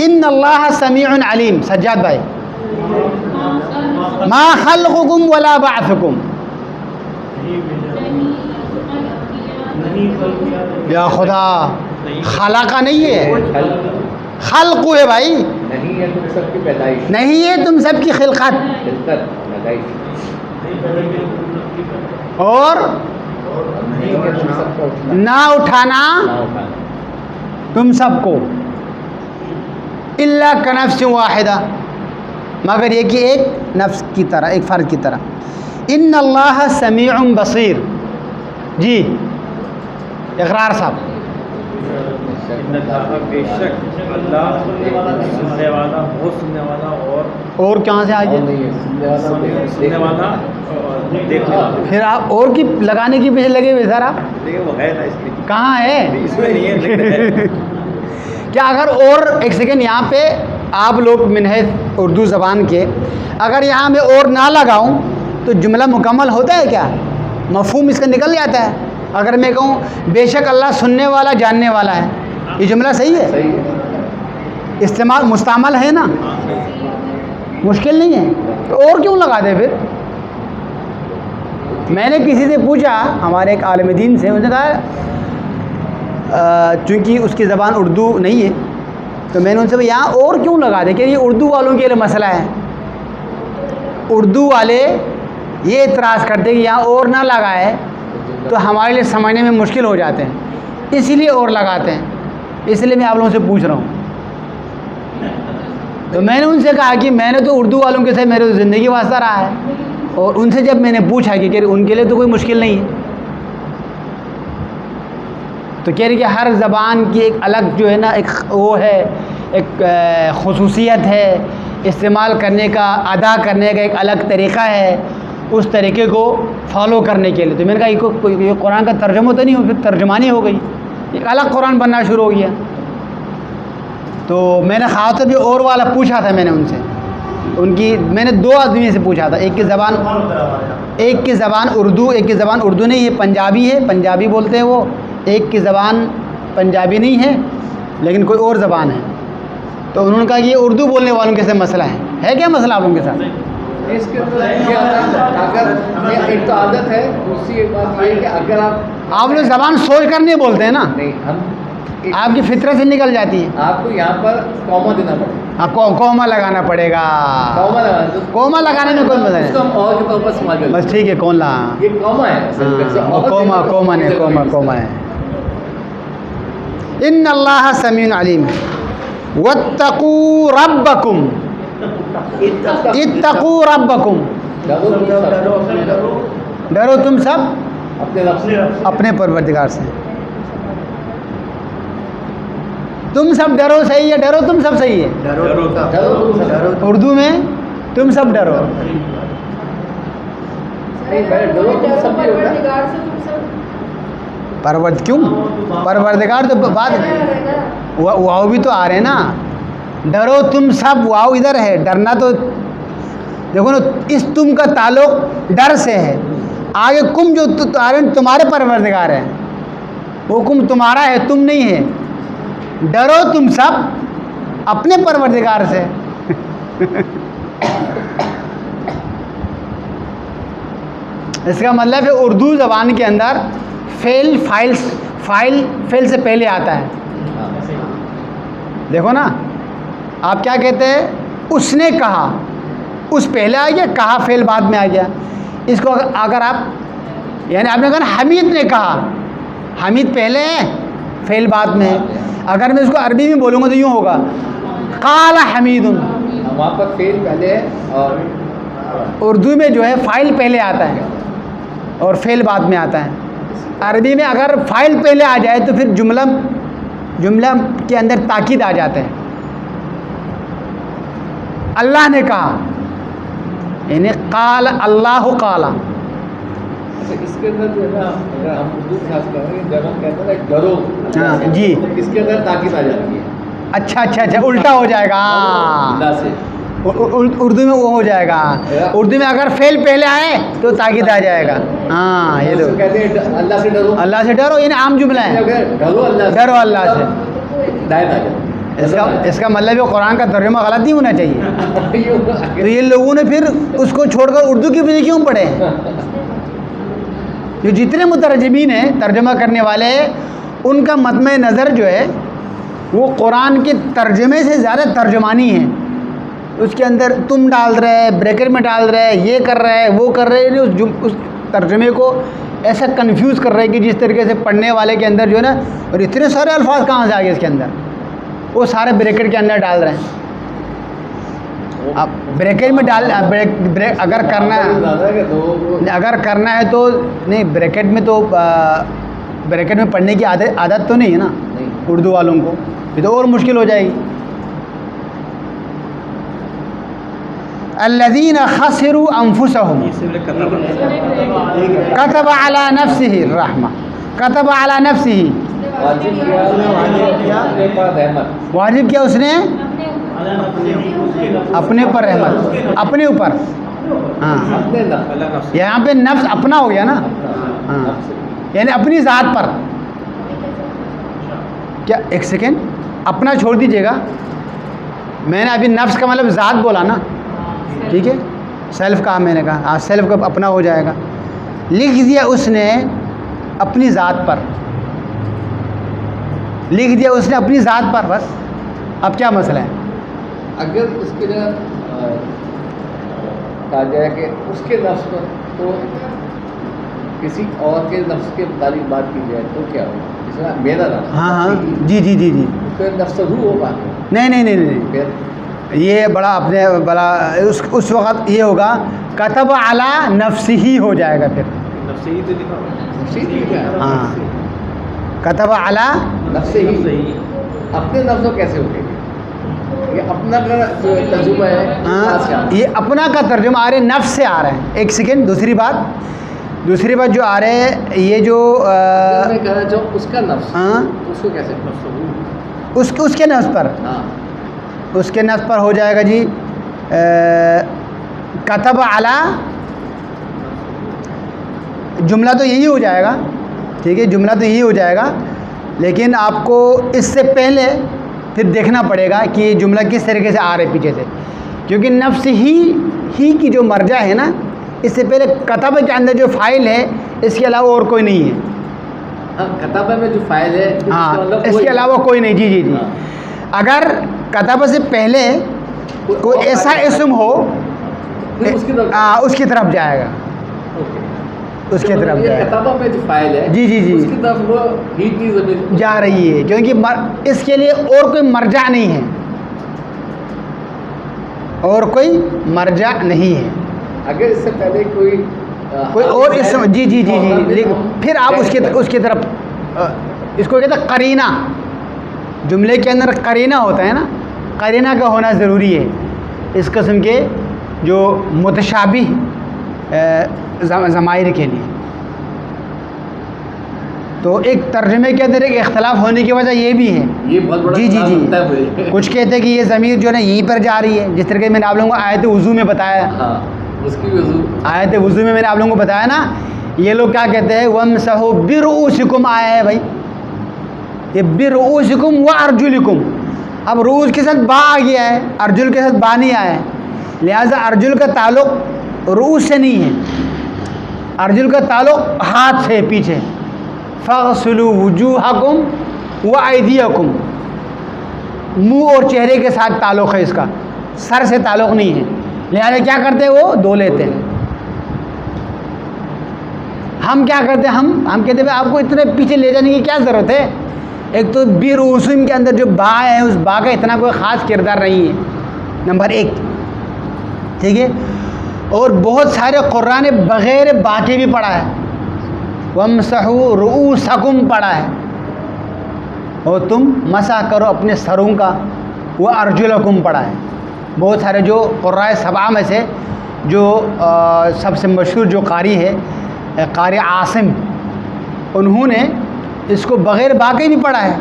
ان اللہ سمیع علیم. سجاد بھائی، ما خلقکم ولا بعثکم، یا خدا، خلقہ نہیں ہے، خلق ہے بھائی، نہیں ہے تم سب کی پیدائش، نہیں ہے تم سب کی خلقت خلقت پیدائش، اور نہیں ہے تم سب کو اٹھنا نہ اٹھانا نہ اٹھانا. تم سب کو، الا کنفس واحدہ، مگر یہ کہ ایک نفس کی طرح، ایک فرد کی طرح. ان اللہ سمیع بصیر. جی اقرار صاحب. بے شک اللہ سننے والا، بہت سننے والا، اور کہاں سے اور آئیے، نہیں ہے سننے والا سننے والا اور دیکھنے والا. پھر آپ اور کی لگانے کی پیچھے لگے ہوئے سر، آپ لیکن وہ ہے نا اس میں، کہاں ہے؟ اس میں نہیں ہے لیکن ہے. کیا اگر اور ایک سیکنڈ یہاں پہ آپ لوگ منحص اردو زبان کے، اگر یہاں میں اور نہ لگاؤں تو جملہ مکمل ہوتا ہے کیا؟ مفہوم اس کا نکل جاتا ہے. اگر میں کہوں بے شک اللہ سننے والا جاننے والا ہے، یہ جملہ صحیح ہے، صحیح ہے. استعمال مستعمل ہے نا، مشکل نہیں ہے، تو اور کیوں لگا دے پھر؟ میں نے کسی سے پوچھا، ہمارے ایک عالم دین سے، انہوں نے کہا چونکہ اس کی زبان اردو نہیں ہے، تو میں نے ان سے کہا یہاں اور کیوں لگا دے، کہ یہ اردو والوں کے لیے مسئلہ ہے. اردو والے یہ اعتراض کرتے کہ یہاں اور نہ لگائے تو ہمارے لیے سمجھنے میں مشکل ہو جاتے ہیں، اسی لیے اور لگاتے ہیں. اس لیے میں آپ لوگوں سے پوچھ رہا ہوں. تو میں نے ان سے کہا کہ میں نے تو اردو والوں کے ساتھ میرے زندگی واسطہ رہا ہے، اور ان سے جب میں نے پوچھا کہ ان کے لیے تو کوئی مشکل نہیں ہے، تو کہہ رہی کہ ہر زبان کی ایک الگ جو ہے نا ایک وہ ہے، ایک خصوصیت ہے، استعمال کرنے کا، ادا کرنے کا ایک الگ طریقہ ہے، اس طریقے کو فالو کرنے کے لیے۔ تو میں نے کہا یہ قرآن کا ترجمہ تو نہیں ہو، پھر ترجمانی ہو گئی، ایک الگ قرآن بننا شروع ہو گیا۔ تو میں نے خاطر بھی اور والا پوچھا تھا، میں نے ان سے، میں نے 2 آدمی سے پوچھا تھا، ایک کی زبان اردو، ایک کی زبان اردو نہیں ہے، پنجابی ہے، پنجابی بولتے ہیں وہ، ایک کی زبان پنجابی نہیں ہے لیکن کوئی اور زبان ہے۔ تو انہوں نے کہا کہ یہ اردو بولنے والوں کے ساتھ مسئلہ ہے کیا مسئلہ آپ لوگوں کے ساتھ؟ اس کے اندر یہ آتا ہے، اگر ایک تو عادت ہے، دوسری ایک بات یہ ہے کہ اگر آپ لوگ زبان سوچ کر نہیں بولتے ہیں نا، نہیں، ہم آپ کی فطرت سے نکل جاتی ہے۔ آپ کو یہاں پر کوما دینا پڑے گا، کوما لگانا پڑے گا، کوما لگانے میں کوئی مزہ اس کو نہیں، ہم اور کے طور پر استعمال کرتے ہیں۔ بس ٹھیک ہے، کولا، یہ کوما ہے، کوما ہے۔ ان اللہ سمیع علیم واتقوا ربکم، اتقوا ربکم، ڈرو تم سب اپنے رب سے، اپنے پروردگار سے۔ تم سب ڈرو صحیح ہے، ڈرو تم سب صحیح ہے، ڈرو اردو میں تم سب ڈرو۔ ڈرو تم سب بھی ہوگا، کیوں پروردگار تو بات واؤ بھی تو آ رہے ہیں نا، ڈرو تم سب، واؤ ادھر ہے، ڈرنا تو دیکھو نا، اس تم کا تعلق ڈر سے ہے، آگے کم جو آ رہے ہیں تمہارے پروردگار ہیں، وہ کم تمہارا ہے، تم نہیں ہے، ڈرو تم سب اپنے پروردگار سے۔ اس کا مطلب ہے اردو زبان کے اندر فعل سے پہلے آتا ہے، دیکھو نا، آپ کیا کہتے ہیں، اس نے کہا، اس پہلے آ گیا، کہا فعل بعد میں آ گیا۔ اس کو اگر آپ، یعنی آپ نے کہا نا حمید نے کہا، حمید پہلے ہے، فعل بعد میں ہے۔ اگر میں اس کو عربی میں بولوں گا تو یوں ہوگا، قال حمید۔ وہاں پر فعل پہلے ہے اور اردو میں جو ہے فاعل پہلے آتا ہے اور فعل بعد میں آتا ہے۔ عربی میں اگر فاعل پہلے آ جائے تو پھر جملہ کے اندر تاکید آ جاتا ہے۔ اللہ نے کہا، یعنی قال اللہ قال۔ اس کے اندر جو ہے نا، اگر ہم اردو خاص کر رہے ہیں، جب ہم کہتے ہیں نا ڈرو، ہاں جی، اس کے اندر تاکید آ جاتی ہے، اچھا، الٹا ہو جائے گا۔ اللہ سے۔ اردو میں وہ ہو جائے گا، اردو میں اگر فعل پہلے آئے تو تاکید آ جائے گا۔ ہاں، یہ تو کہتے ہیں اللہ سے ڈرو، اللہ سے ڈرو، یعنی عام جملہ ہے، ڈرو اللہ سے، ڈرو اللہ سے۔ ہدایت آ جاتی اس کا مطلب ہے قرآن کا ترجمہ غلط نہیں ہونا چاہیے۔ ہے۔ تو یہ لوگوں نے پھر اس کو چھوڑ کر اردو کی وجہ کیوں پڑھے؟ جو جتنے مترجمین ہیں، ترجمہ کرنے والے ہیں، ان کا مطمع نظر جو ہے وہ قرآن کے ترجمے سے زیادہ ترجمانی ہے۔ اس کے اندر تم ڈال رہے، بریکٹ میں ڈال رہے، یہ کر رہے، وہ کر رہے، اس ترجمے کو ایسا کنفیوز کر رہے کہ جس طریقے سے پڑھنے والے کے اندر جو ہے نا، اور اتنے سارے الفاظ کہاں سے آ گئے اس کے اندر، وہ سارے بریکٹ کے اندر ڈال رہے ہیں۔ اب بریکٹ میں ڈال، اگر کرنا ہے تو نہیں، بریکٹ میں تو بریکٹ میں پڑھنے کی عادت تو نہیں ہے نا اردو والوں کو، یہ تو اور مشکل ہو جائے گی۔ الذین خسروا انفسهم كتب على نفسه الرحمہ، كتب على نفسه، واجب کیا اس نے اپنے پر رحمت، اپنے اوپر۔ ہاں، یہاں پہ نفس اپنا ہو گیا نا، ہاں، یعنی اپنی ذات پر۔ کیا ایک سیکنڈ اپنا چھوڑ دیجیے گا، میں نے ابھی نفس کا مطلب ذات بولا نا، ٹھیک ہے، سیلف کہا میں نے کہا، ہاں سیلف کا اپنا ہو جائے گا۔ لکھ دیا اس نے اپنی ذات پر، لکھ دیا اس نے اپنی ذات پر، بس۔ اب کیا مسئلہ ہے؟ اگر اس کے لیے کہا جائے کہ اس کے نفس پر، تو کسی اور کے نفس کے متعلق بات کی جائے تو کیا ہوگا؟ جس طرح میرا نفس، ہاں، جی، تو نفس روح ہوگا؟ نہیں، پھر یہ بڑا اس وقت یہ ہوگا کتب علی نفسہ ہو جائے گا، پھر نفسی تو لکھا ہوا ہاں، کتب علی نفس ہی، اپنے نفس کو کیسے ہوگے؟ یہ اپنا کا جو ترجمہ ہے کہاں سے آتا ہے؟ یہ اپنا کا ترجمہ آ رہے ہیں، نفس سے آ رہا ہے. ایک سیکنڈ. دوسری بات جو آ رہے ہیں یہ جو میں کہنا چاہوں اس کا نفس، ہاں اس کو کیسے اس کے نفس پر، ہاں اس کے نفس پر ہو جائے گا جی کتب علی، جملہ تو یہی ہو جائے گا. ٹھیک ہے، جملہ تو یہی ہو جائے گا، لیکن آپ کو اس سے پہلے پھر دیکھنا پڑے گا کہ یہ جملہ کس طریقے سے آ رہے پیچھے سے، کیونکہ نفس ہی کی جو مرجع ہے نا، اس سے پہلے کتب کے اندر جو فائل ہے اس کے علاوہ اور کوئی نہیں ہے. ہاں کتابہ میں جو فائل ہے ہاں مطلب اس کے علاوہ کوئی نہیں. جی جی جی. اگر کتب سے پہلے کوئی ایسا اسم ہو اس کی طرف جائے گا، اس کی طرف جائے گا. کتابہ میں جو فائل ہے جی جی جی اس کی طرف وہ ہی کی ضمیر جا رہی ہے، کیونکہ اس کے لیے اور کوئی مرجع نہیں ہے، اور کوئی مرجع نہیں ہے. اگر اس سے پہلے کوئی اور اسم، جی جی جی جی، پھر آپ اس کی طرف اس کو کہتے ہیں قرینہ. جملے کے اندر قرینہ ہوتا ہے نا، قرینہ کا ہونا ضروری ہے اس قسم کے جو متشابہ ضمائر کے لیے. تو ایک ترجمے کے اندر ایک اختلاف ہونے کی وجہ یہ بھی ہے. یہ بہت بڑا جی جی اختلاف ہوتا ہے جی. مجھے. کچھ کہتے ہیں کہ یہ ضمیر جو ہے نا یہیں پر جا رہی ہے، جس طریقے میں نے آپ لوگوں کو آیت وضو میں بتایا. ہاں اس کی وضو آیت وضو میں نے آپ لوگوں کو بتایا نا. یہ لوگ کیا کہتے ہیں وَامْسَحُوا بِرُؤُوسِكُمْ آیا ہے بھائی، یہ بِرُؤُوسِكُمْ وَأَرْجُلِكُمْ. اب رؤوس کے ساتھ با آ گیا ہے، ارجل کے ساتھ با نہیں آیا ہے، لہٰذا ارجل کا تعلق رؤوس سے نہیں ہے، ارجل کا تعلق ہاتھ سے پیچھے. فَاغْسِلُوا وُجُوهَكُمْ وَأَيْدِيَكُمْ، منہ اور چہرے کے ساتھ تعلق ہے اس کا، سر سے تعلق نہیں ہے. لہٰذا کیا کرتے ہیں وہ دھو لیتے ہیں. ہم کیا کرتے ہیں، ہم کہتے ہیں آپ کو اتنے پیچھے لے جانے کی کیا ضرورت ہے. ایک تو بیرؤوسم کے اندر جو با ہے اس با کا اتنا کوئی خاص کردار نہیں ہے، نمبر ایک. ٹھیک ہے. اور بہت سارے قرآن بغیر با کے بھی پڑھا ہے، وَامْسَحُوا رُؤُوسَكُمْ پڑھا ہے، اور تم مسح کرو اپنے سروں کا. وَأَرْجُلَكُمْ پڑھا ہے. بہت سارے جو قرائے سبعہ میں سے جو سب سے مشہور جو قاری ہے قاری عاصم، انہوں نے اس کو بغیر با کے بھی پڑھا ہے.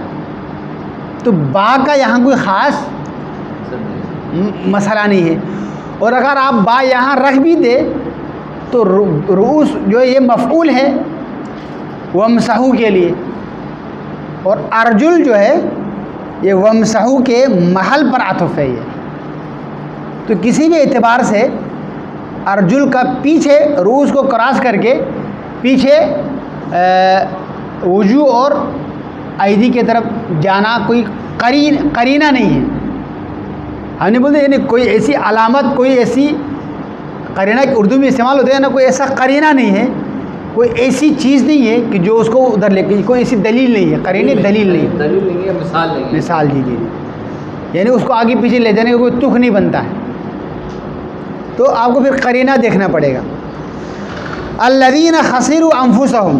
تو با کا یہاں کوئی خاص مسئلہ نہیں ہے. اور اگر آپ با یہاں رکھ بھی دے تو رؤوس جو یہ مفعول ہے وَامْسَحُوا کے لیے، اور ارجل جو ہے یہ وَامْسَحُوا کے محل پر عطف ہے. یہ تو کسی بھی اعتبار سے ارجل کا پیچھے رؤوس کو کراس کر کے پیچھے وجوہ اور ایدی کی طرف جانا کوئی قرینہ نہیں ہے. ہم نے بولتے یعنی کوئی ایسی علامت، کوئی ایسی قرینہ کہ اردو میں استعمال ہوتا ہے نا، کوئی ایسا قرینہ نہیں ہے، کوئی ایسی چیز نہیں ہے کہ جو اس کو ادھر لے کے، کوئی ایسی دلیل نہیں ہے. قرینے دلیل نہیں ہے، دلیل نہیں ہے، مثال نہیں ہے. مثال جی جی، یعنی اس کو آگے پیچھے لے جانے کا کوئی تخ نہیں بنتا ہے. تو آپ کو پھر قرینہ دیکھنا پڑے گا. الذین خسروا انفسہم،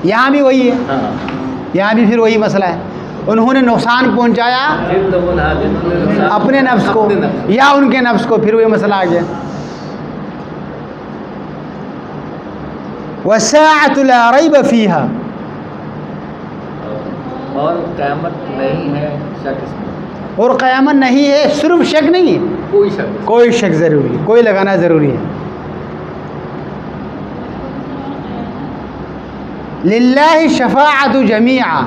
یہاں بھی وہی ہے، ہاں یہاں بھی پھر وہی مسئلہ ہے. انہوں نے نقصان پہنچایا اپنے نفس کو یا ان کے نفس کو، پھر وہی مسئلہ آ گیا. وَالسَّاعَةُ لَا رَيْبَ فِيهَا، اور قیامت نہیں ہے شک اس میں، اور قیامت نہیں ہے صرف شک نہیں ہے، کوئی شک. کوئی شک ضروری ہے، کوئی لگانا ضروری ہے. للہ شفاعت جمیعا،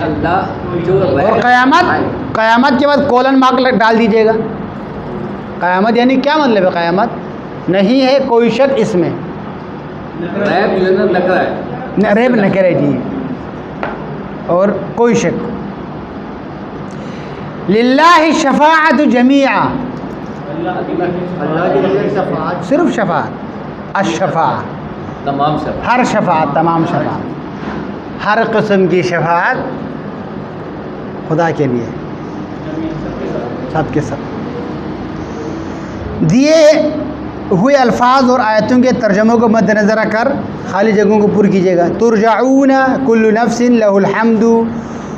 اللہ جو اور قیامت کے بعد کولن مارک ڈال دیجیے گا. قیامت یعنی کیا مطلب ہے؟ قیامت نہیں ہے کوئی شک اس میں، ریب جو ہے نا لگ رہا ہے، ریب نہ کرے جی، اور کوئی شک. للہ شفاعت جمیعا، اللہ کے لیے شفاعت، صرف شفاعت، الشفاعت تمام شک. ہر شفاعت، تمام شفاعت، ہر قسم کی شفاعت خدا کے لیے، سب کے سب. دیے ہوئے الفاظ اور آیتوں کے ترجموں کو مد نظر رکھ کر خالی جگہوں کو پر کیجیے گا. ترجعون کل نفس لہ الحمد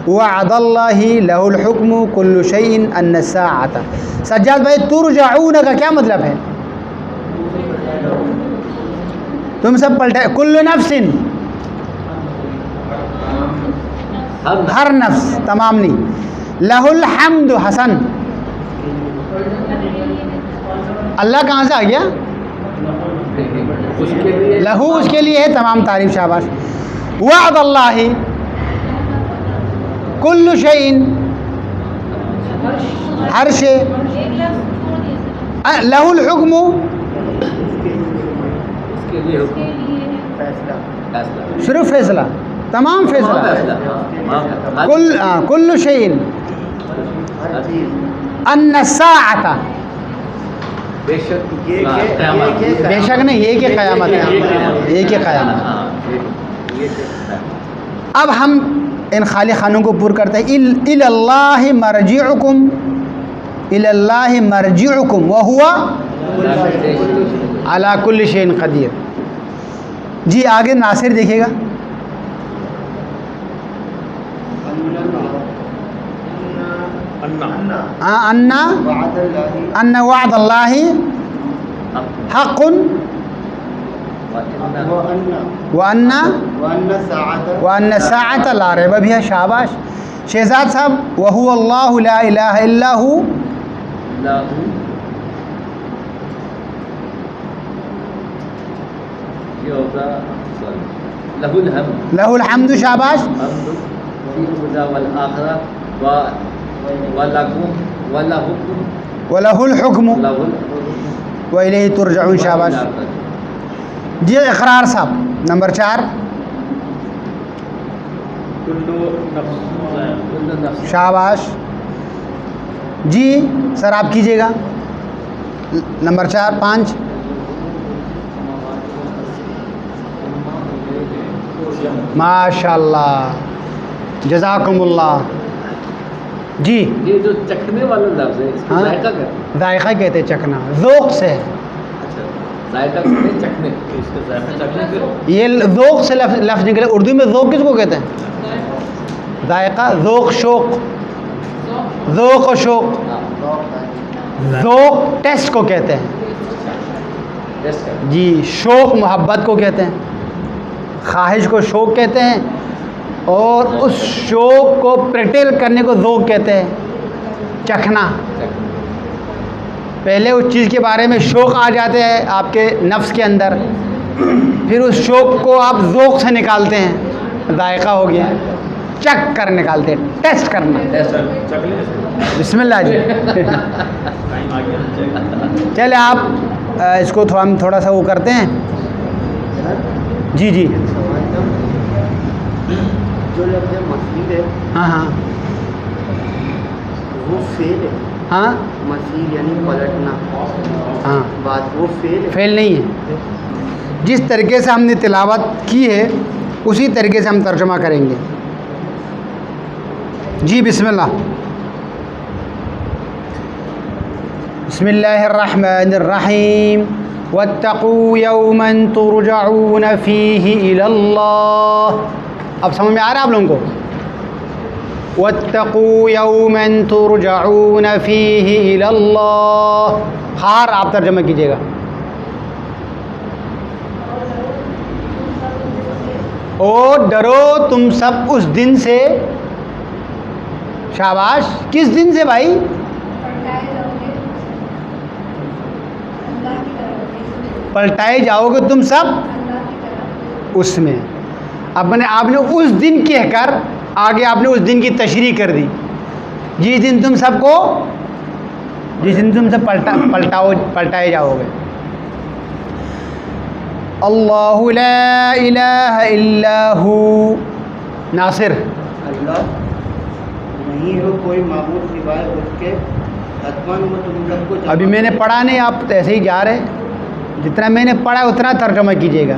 وعد اللہ لہ الحکم کل شیء ان الساعۃ. سجاد بھائی ترجعون کا کیا مطلب ہے؟ تم سب پلٹائے. کل نفس ہر نفس تمام نہیں. لہ الحمد حسن. اللہ کہاں سے آ گیا؟ اس کے لیے لہو اس کے لیے ہے تمام تعریف. شاباش. وعد اللہ کل شیء ہر شے. لہ الحکم اس کے لیے حکم فیصلہ صرف فیصلہ تمام فیصلہ. کل شیء ان الساعۃ. بے شک بے شک نہیں، یہ کہ قیامت ہے. یہ کہ قیامت. اب ہم ان خالی خانوں کو پور کرتے ہیں. الی اللہ مرجعکم، الی اللہ مرجعکم وہو علی کل شیء قدیر. جی آگے ناصر دیکھیے گا. ان وعد اللہ حق وان الساعۃ لا ریب فیہا. شاباش شہزاد صاحب. وہو اللہ لا الہ الا ہو. یہ ہوگا لہ الحمد لہ الحمد. شاباش. فی الدنیا والآخرہ ولکم ولہکم وَلَهُ الْحُكْمُ لہ الحکم وَإِلَيْهِ تُرْجَعُونَ. شاباش. جی اقرار صاحب نمبر 4. کل نفس شاباش. جی سر آپ کیجیے گا نمبر 4 5. ماشاء اللہ جزاکم اللہ. جی یہ جو چکھنے والا لفظ ہے اس کو ہاں ذائقہ کہتے ہیں. ذائقہ کہتے ہیں چکھنا. ذوق سے. اچھا ذائقہ کہتے ہیں چکھنے. اس کا ذائقہ چکھنے کے یہ ذوق سے لفظ نکلے. اردو میں ذوق کس کو کہتے ہیں؟ ذائقہ. ذوق شوق. ذوق و شوق. ذوق ٹیسٹ کو کہتے ہیں. ٹیسٹ کرتے جی شوق محبت کو کہتے ہیں. خواہش کو شوق کہتے ہیں اور اس شوق کو پریٹیل کرنے کو ذوق کہتے ہیں. چکھنا. پہلے اس چیز کے بارے میں شوق آ جاتے ہیں آپ کے نفس کے اندر، پھر اس شوق کو آپ ذوق سے نکالتے ہیں. ذائقہ ہو گیا. چک کر نکالتے ہیں. ٹیسٹ کرنا. بسم اللہ جی. چلے آپ اس کو ہم تھوڑا سا وہ کرتے ہیں. جی جی جو لفظ مسیح ہے ہاں ہاں وہ فعل ہے. ہاں مسیح یعنی پلٹنا. ہاں بات وہ فعل ہے. فیل نہیں ہے. جس طریقے سے ہم نے تلاوت کی ہے اسی طریقے سے ہم ترجمہ کریں گے. جی بسم اللہ. بسم اللہ الرحمن الرحیم. واتقوا یوما ترجعون فیہ الی اللہ. اب سمجھ میں آ رہا ہے آپ لوگوں کو؟ واتقوا یوما ترجعون فیہ الی اللہ. خار آپ ترجمہ کیجیے گا. اور ڈرو تم سب اس دن سے. شاباش. کس دن سے بھائی؟ پلٹائے جاؤ گے تم سب اس میں. اب آپ نے اس دن کہہ کر آگے آپ نے اس دن کی تشریح کر دی. جس دن تم سب کو، جس دن تم سب پلٹائے جاؤ گے. اللہ لا الہ الا ہو. ناصر. اللہ نہیں ہو کوئی معبود سوائے اس کے. حتماً وہ تم سب کو ابھی میں نے پڑھا نہیں، آپ ایسے ہی جا رہے. جتنا میں نے پڑھا اتنا ترجمہ کیجیے گا.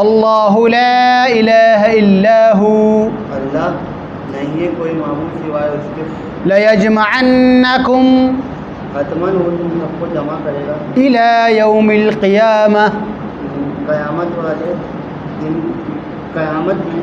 اللہ لا الہ الا ہو. اللہ نہیں ہے کوئی معبود سوائے اس کے. لیجمعنکم حتماً وہ تم سب کو جمع کرے گا الی یوم القیامہ. قیامت والے دن. قیامت میں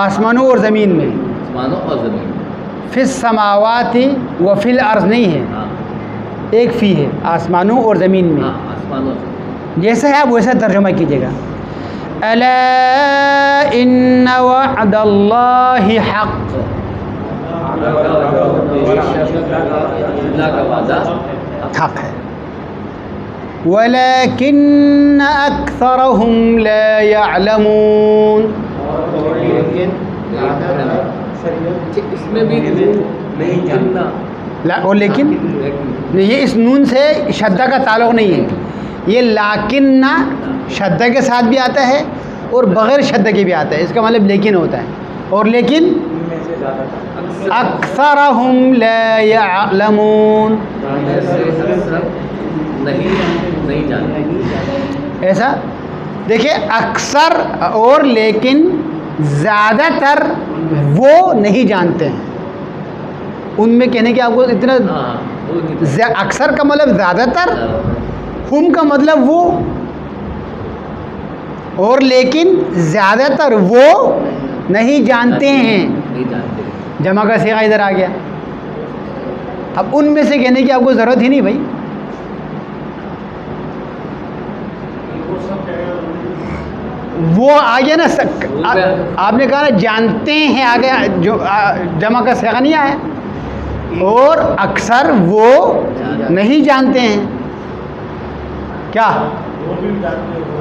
آسمانوں اور زمین میں. آسمانوں اور زمین میں. فی السماوات و فی الارض نہیں ہے, ہاں ایک فی ہے, آسمانوں اور زمین میں. ہاں آسمانوں سے. جیسا ہے آپ ویسا ترجمہ کیجیے گا. الا ان وعد اللہ حق. اللہ کا وعدہ حق ہے. ولكن اکثرهم لا يعلمون. اس میں بھی نہیں جاننا. اور لیکن یہ اس نون سے شدہ کا تعلق نہیں ہے. یہ لاکن شدہ کے ساتھ بھی آتا ہے اور بغیر شدہ کے بھی آتا ہے. اس کا مطلب لیکن ہوتا ہے. اور لیکن اکثرهم لا يعلمون. نہیں جانتے. ایسا دیکھیں, اکثر اور لیکن زیادہ تر وہ نہیں جانتے ہیں. ان میں کہنے کہ آپ کو اتنا اکثر کا مطلب زیادہ تر, ہم کا مطلب وہ, اور لیکن زیادہ تر وہ نہیں جانتے ہیں. نہیں جانتے. جمع کا صیغہ ادھر آ گیا. اب ان میں سے کہنے کی آپ کو ضرورت ہی نہیں بھائی. وہ آگے نا آپ نے کہا نا جانتے ہیں, آگے جو جمع کا صیغہ نہیں آیا. اور اکثر وہ نہیں جانتے ہیں. کیا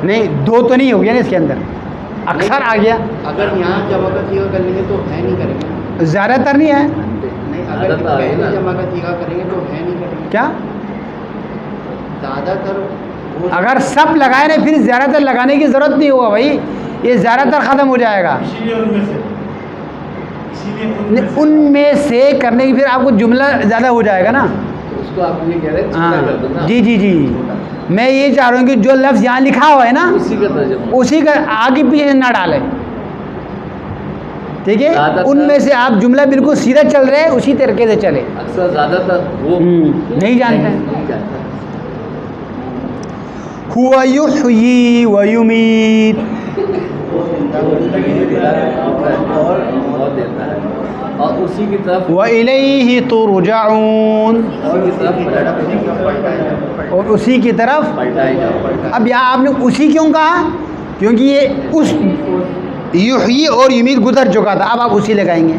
نہیں, دو تو نہیں ہو گیا نا اس کے اندر, اکثر آ گیا. اگر یہاں جمع کا سیغہ کر لیں گے تو ہے نہیں کریں گے. زیادہ تر نہیں ہے. نہیں, اگر پہلے جمع کا سیغہ کریں گے تو ہے نہیں کریں گے. کیا زیادہ تر اگر سب لگائے نا پھر زیادہ تر لگانے کی ضرورت نہیں ہوگا بھائی, یہ زیادہ تر ختم ہو جائے گا. ان میں سے کرنے کی پھر آپ کو جملہ زیادہ ہو جائے گا نا. اس کو آپ یہ کہہ رہے ہیں ہاں چھوٹا کر دو نا. جی جی جی, میں یہ چاہ رہا ہوں کہ جو لفظ یہاں لکھا ہوا ہے نا اسی کا ترجمہ. اسی کا آگے پیچھے نہ ڈالیں. ٹھیک ہے, ان میں سے آپ جملہ بالکل سیدھا چل رہے ہیں, اسی طریقے سے چلے. اکثر زیادہ تر وہ نہیں جانتے ہیں. نہیں جانتا. هو یحیی و یمیت. اور دیتا ہے اور اسی کی طرف وَإِلَيْهِ تُرْجَعُونَ. اور اسی کی طرف پلٹائے جاؤ. اب یہاں آپ نے اسی کیوں کہا؟ کیونکہ یہ اس یحیی اور یمیت گزر چکا تھا, اب آپ اسی لگائیں گے.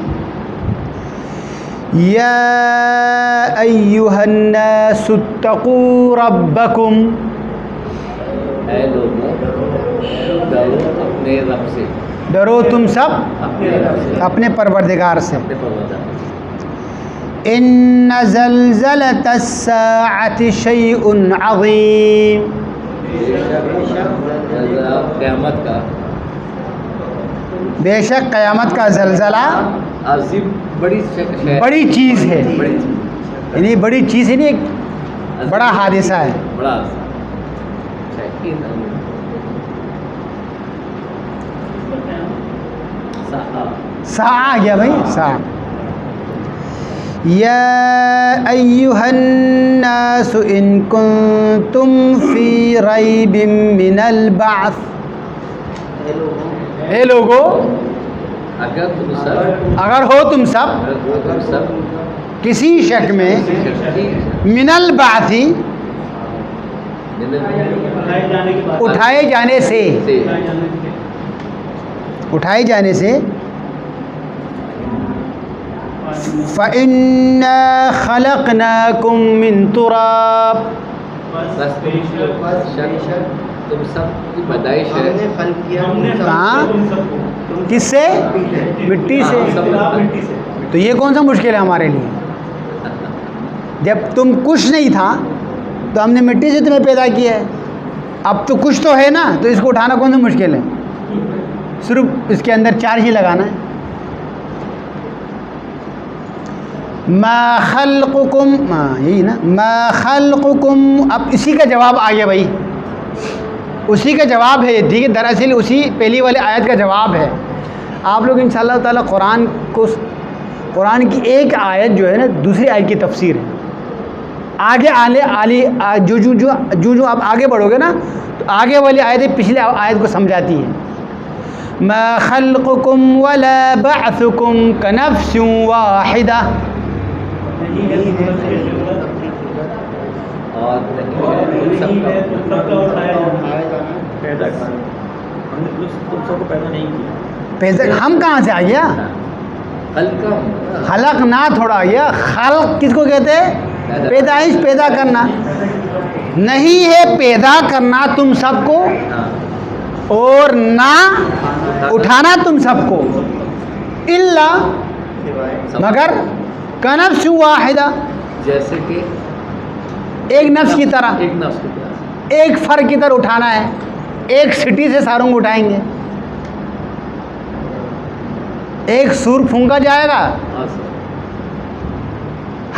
یا ایھا الناس اتقوا ربکم. اے لوگوں ڈرو اپنے رب سے. ڈرو تم سب اپنے رب سے. اپنے پروردگار سے. اپنے پروردگار سے. ان زلزلۃ الساعۃ شیء عظیم. قیامت کا بے شک قیامت کا زلزلہ عظیم بڑی بڑی چیز ہے. بڑی چیز. یعنی بڑی چیز ہی نہیں, ایک بڑا حادثہ ہے. بڑا سا آ گیا بھائی, سا. یا ایھا الناس ان کنتم فی ریب من البعث. اے لوگو اگر ہو تم سب کسی شک میں من البعث اٹھائے جانے سے فَإِنَّا خَلَقْنَاكُم مِّن تُرَابٍ. تم سب کی پیدائش ہے. کہاں, کس سے؟ مٹی سے. تو یہ کون سا مشکل ہے ہمارے لیے؟ جب تم کچھ نہیں تھا تو ہم نے مٹی سے تمہیں پیدا کیا ہے. اب تو کچھ تو ہے نا, تو اس کو اٹھانا کون سا مشکل ہے؟ صرف اس کے اندر چارج ہی لگانا ہے. ما خلقکم, یہی نا, ما خلقکم. اب اسی کا جواب آ گیا بھائی, اسی کا جواب ہے. ٹھیک ہے, دراصل اسی پہلی والے آیت کا جواب ہے. آپ لوگ انشاءاللہ تعالیٰ قرآن کی ایک آیت جو ہے نا دوسری آیت کی تفسیر ہے. آگے جو آپ آگے بڑھو گے نا تو آگے والی آیتیں پچھلے آیت کو سمجھاتی ہیں. ما خلقكم ولا بعثكم كنفس واحدة. اور نہیں سب پیدا کر ہم نے تم سب کو پیدا نہیں کیا. پیدا ہم کہاں سے آ گیا؟ ہلکا خلق نہ تھوڑا آ گیا. خلق کس کو کہتے ہیں؟ پیدائش، پیدا کرنا. نہیں ہے پیدا کرنا تم سب کو اور نہ اٹھانا تم سب کو، الا مگر کنفس واحدہ، جیسے کہ ایک نفس کی طرح، ایک نفس کی طرح. ایک فرد کی طرح اٹھانا ہے. ایک سٹی سے ساروں کو اٹھائیں گے. ایک سور پھونکا جائے گا، ہاں سر.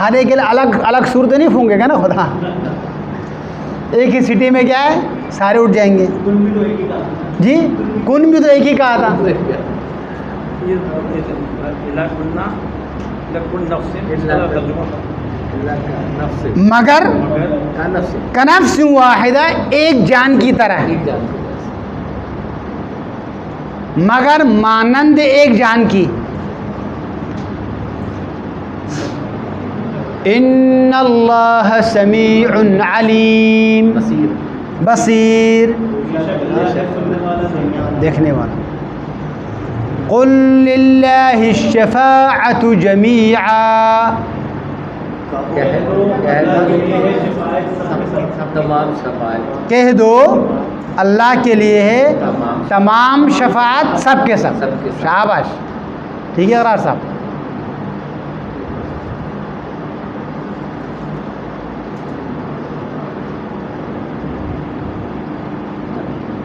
ہر ایک الگ الگ سور تو نہیں پھونکے گا نا خدا. ایک ہی سٹی میں کیا ہے، سارے اٹھ جائیں گے. جی کن بھی تو ایک ہی کہا تھا. مگر کنفس واحدہ، ایک جان کی طرح، مگر مانند ایک جان کی. ان اللہ سمیع علیم، بصیر، دیکھنے والا. قل للہ الشفاعۃ جمیعا، تمام شفاعت کہہ دو اللہ کے لیے ہے تمام شفاعت، سب کے سب. شاباش، ٹھیک ہے اقرار صاحب.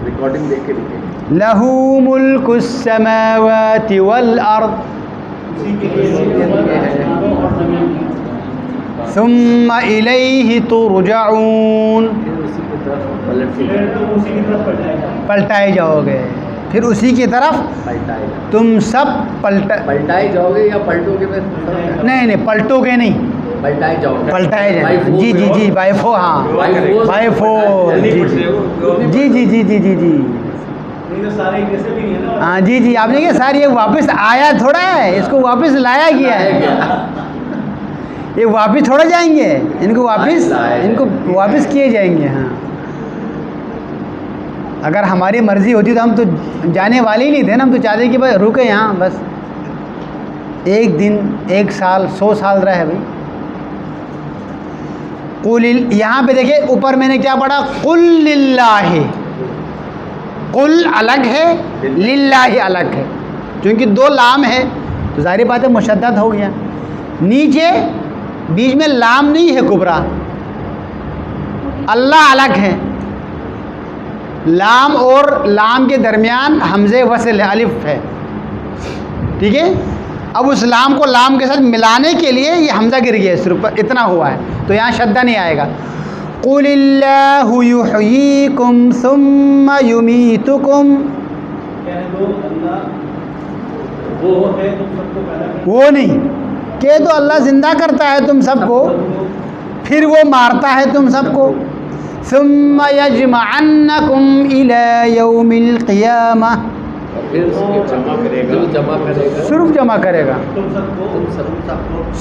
ریکارڈنگ دیکھ کے لکھیں. لہ ملک السماوات والارض ثم الیہ ترجعون. پلٹائے جاؤ گے، پھر اسی کی طرف تم سب پلٹائے جاؤ گے یا پلٹو گے؟ نہیں پلٹو گے نہیں، پلٹائے جاؤ گے. پلٹائے جائیں. جی جی جی بائی فور. ہاں بائی فور. جی جی جی جی جی جی ہاں جی جی. آپ نے کہا سر یہ واپس آیا تھوڑا ہے، اس کو واپس لایا گیا ہے. یہ واپس تھوڑا جائیں گے، ان کو واپس کیے جائیں گے. ہاں اگر ہماری مرضی ہوتی تو ہم تو جانے والے ہی نہیں تھے نا. ہم تو چاہتے کہ بھائی رکے یہاں، بس ایک دن، ایک سال، 100 سال رہے بھائی. قل، یہاں پہ دیکھیں اوپر میں نے کیا پڑھا؟ قل للہ. قل الگ ہے، للہ الگ ہے. چونکہ 2 لام ہے تو ظاہر بات ہے مشدد ہو گیا. نیچے بیچ میں لام نہیں ہے کبرا، اللہ الگ ہے. لام اور لام کے درمیان حمزے وصل ہے، الف ہے. ٹھیک ہے. اب اس لام کو لام کے ساتھ ملانے کے لیے یہ حمزہ گر گیا، صرف اتنا ہوا ہے، تو یہاں شدہ نہیں آئے گا. قل اللہ یحییکم ثم یمیتکم. وہ نہیں کہ تو اللہ زندہ کرتا ہے تم سب کو، پھر وہ مارتا ہے تم سب کو. ثم یجمعنکم الی یوم القیامہ. صرف جمع کرے گا،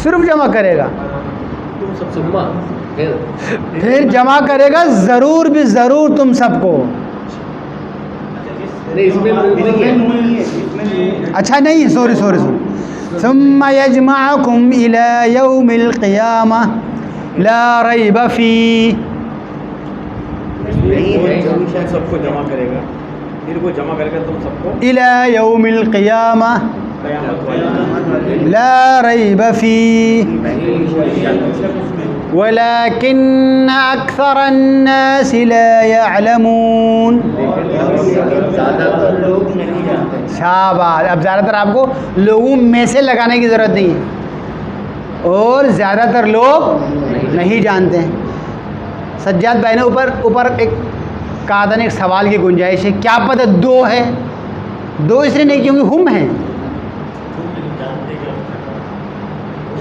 صرف جمع کرے گا، پھر جمع کرے گا ضرور بھی ضرور تم سب کو. اچھا نہیں، سوری. ثم یجمعکم الی یوم القیامہ لا ریب فیہ. سب کو جمع کرے گا، پھر وہ جمع کرے گا تم سب کو الی یوم القیامہ لا ریب فیہ ولکن اکثر الناس لا یعلمون. شاباش. اب زیادہ تر آپ کو لوگوں میں سے لگانے کی ضرورت نہیں ہے، اور زیادہ تر لوگ نہیں جانتے ہیں. سجاد بھائی نے اوپر ایک کہا تھا نا، ایک سوال کی گنجائش ہے. کیا پتہ 2 ہے؟ 2 اس لیے نہیں کیونکہ ہم ہیں،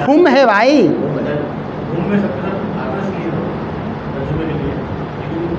ہم ہے بھائی.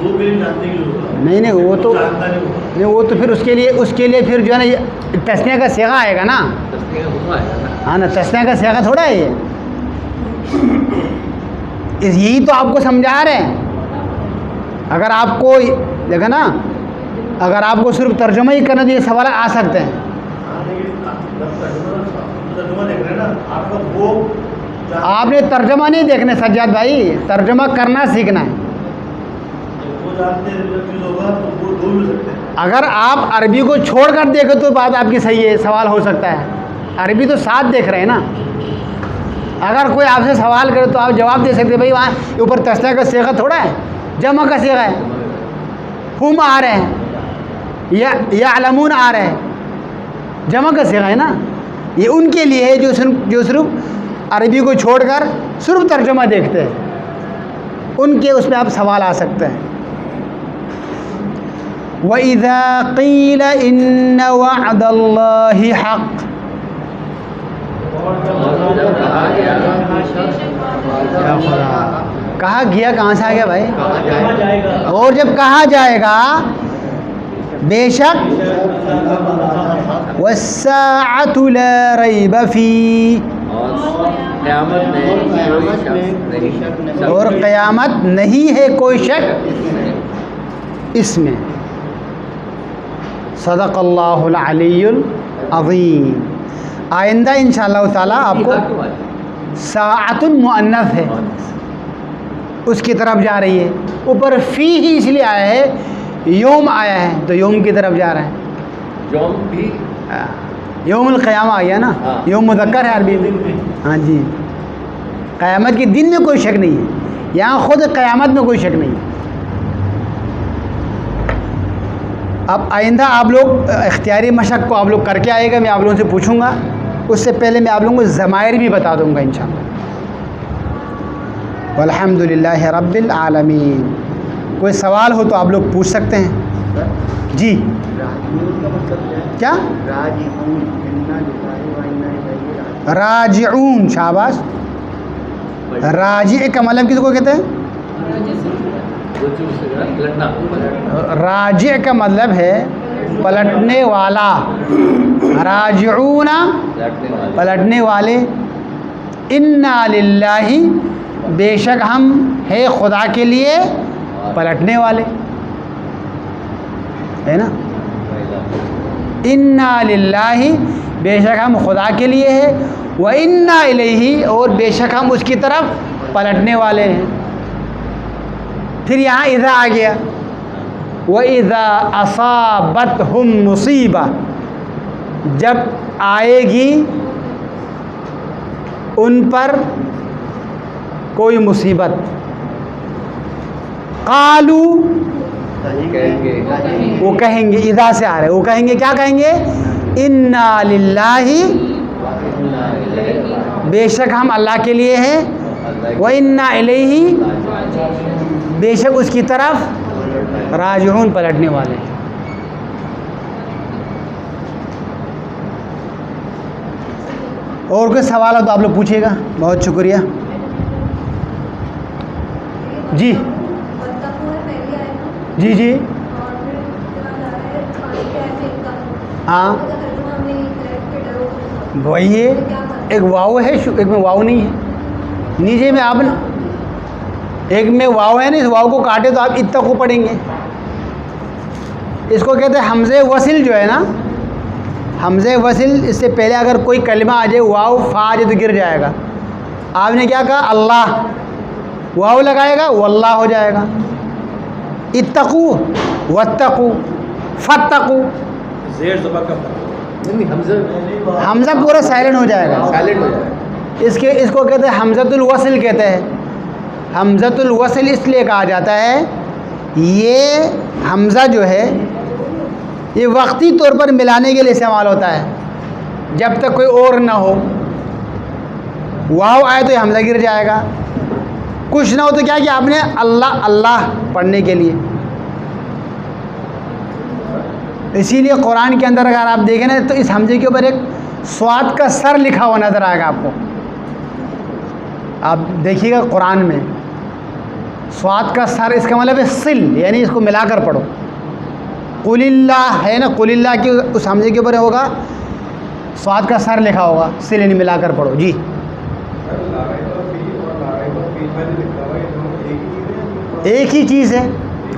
وہ بھی جانتے کی ضرورت ہے. نہیں نہیں وہ تو جانتا نہیں وہ. نہیں وہ تو پھر اس کے لیے پھر جو ہے نا یہ تسنیہ کا صیغہ آئے گا نا. تسنیہ ہوا ہے نا. ہاں نا تسنیہ کا صیغہ تھوڑا ہے یہ. یہی تو آپ کو سمجھا رہے ہیں. اگر آپ کو دیکھا نا اگر آپ کو صرف ترجمہ ہی کرنا تو یہ سوال آ سکتے ہیں. ترجمہ دیکھ رہے ہیں نا آپ کا وہ آپ نے ترجمہ نہیں دیکھنا سجاد بھائی, ترجمہ کرنا سیکھنا ہے. وہ جانتے ہیں جب چیز ہوگا تو وہ ڈھونڈ بھی سکتے ہیں. اگر آپ عربی کو چھوڑ کر دیکھیں تو بات آپ کی صحیح ہے, سوال ہو سکتا ہے. عربی تو ساتھ دیکھ رہے ہیں نا. اگر کوئی آپ سے سوال کرے تو آپ جواب دے سکتے بھائی وہاں اوپر تسنیہ کا صیغہ تھوڑا ہے, جمع کا صیغہ ہے. ہم آ رہے ہیں, یعلمون آ رہے ہیں, جمع کا صیغہ ہے نا. یہ ان کے لیے ہے جو صرف عربی کو چھوڑ کر صرف ترجمہ دیکھتے ہیں. ان کے اس میں آپ سوال آ سکتے ہیں. وَإِذَا قِيلَ إِنَّ وَعْدَ اللَّهِ حَقٌّ. کہا گیا کہاں سے آ گیا بھائی؟ اور جب کہا جائے گا بے شک وَالسَّاعَةُ لَا رَيْبَ فِيهِ, اور قیامت نہیں ہے کوئی شک اس میں. صدق اللہ العلی العظیم. آئندہ انشاءاللہ تعالیٰ آپ کو ساعت مؤنث ہے اس کی طرف جا رہی ہے. اوپر فی ہی اس لیے آیا ہے, یوم آیا ہے تو یوم کی طرف جا رہا ہے. یوم بھی یوم القیامہ آ گیا نا, یوم مذکر ہے عربی میں. ہاں جی, قیامت کے دن میں کوئی شک نہیں ہے, یہاں خود قیامت میں کوئی شک نہیں ہے. اب آئندہ آپ لوگ اختیاری مشق کو آپ لوگ کر کے آئے گا, میں آپ لوگوں سے پوچھوں گا. اس سے پہلے میں آپ لوگوں کو ضمائر بھی بتا دوں گا انشاءاللہ. والحمد للہ رب العالمین. کوئی سوال ہو تو آپ لوگ پوچھ سکتے ہیں. جی کیا راجعون, شاباش. راجع کا مطلب کس کو کہتے ہیں؟ راجع کا مطلب ہے پلٹنے والا. راجعون پلٹنے والے. انا للہ بے شک ہم ہے خدا کے لیے پلٹنے والے, ہے نا. انا للہ بے شک ہم خدا کے لیے ہے, وانا الیہ اور بے شک ہم اس کی طرف پلٹنے والے ہیں. پھر یہاں اذا آ گیا, وَإِذَا أَصَابَتْهُمْ مُصِیبَةٌ, جب آئے گی ان پر کوئی مصیبت. قالوا وہ کہیں گے, اذا سے آ رہے, وہ کہیں گے, کیا کہیں گے؟ انا للہ بے شک ہم اللہ کے لیے ہیں, وَإِنَّا إِلَيْهِ بے شک اس کی طرف راجعون پلٹنے والے ہیں. اور کوئی سوال ہو تو آپ لوگ پوچھیے گا. بہت شکریہ. جی جی جی ہاں وہی ہے, ایک واو ہے ایک میں واو نہیں ہے. نیچے میں آپ ایک میں واو ہے نا, اس واو کو کاٹے تو آپ اتقو پڑھیں گے. اس کو کہتے ہیں حمزہ وصل جو ہے نا, حمزہ وصل. اس سے پہلے اگر کوئی کلمہ آ جائے واو فا آ جائے تو گر جائے گا. آپ نے کیا کہا؟ اللہ, واو لگائے گا واللہ ہو جائے گا. اتقو واتقو فتقو, زیر زبر کا حمزہ پورا سائلنٹ ہو جائے گا. سائلنٹ ہو جائے. اس کو کہتے ہیں حمزۃ الوصل کہتے ہیں. حمزۃ الوصل اس لیے کہا جاتا ہے, یہ حمزہ جو ہے یہ وقتی طور پر ملانے کے لیے استعمال ہوتا ہے, جب تک کوئی اور نہ ہو. واو آئے تو یہ حمزہ گر جائے گا. کچھ نہ ہو تو کیا کہ آپ نے اللہ اللہ پڑھنے کے لیے. اسی لیے قرآن کے اندر اگر آپ دیکھیں نا تو اس حمزے کے اوپر ایک سواد کا سر لکھا ہوا نظر آئے گا آپ کو. آپ دیکھیے گا قرآن میں سواد کا سر اس کا مطلب ہے سل، یعنی اس کو ملا کر پڑھو. قل اللہ ہے نا، قل اللہ کی اس حمزے کے اوپر ہوگا سواد کا سر لکھا ہوگا، سل یعنی ملا کر پڑھو. جی ایک ہی چیز ہے.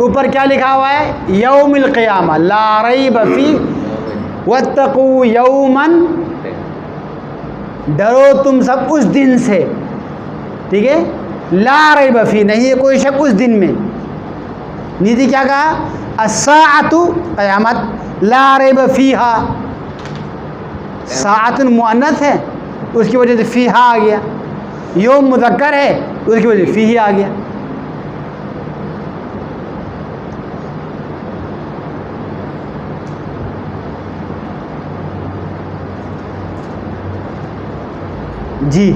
اوپر کیا لکھا ہوا ہے؟ یوم القیامہ، لا ریب فی، واتقوا یوما، ڈرو تم سب اس دن سے. ٹھیک ہے، لا ریب فی، نہیں ہے کوئی شک اس دن میں. نیتی کیا کہا؟ الساعۃ، قیامت، لا ریب فیہا، ساعت مؤنث ہے اس کی وجہ سے فیہا آ گیا، یوم مذکر ہے اس کی وجہ سے فیہ آ گیا. جی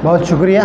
بہت شکریہ.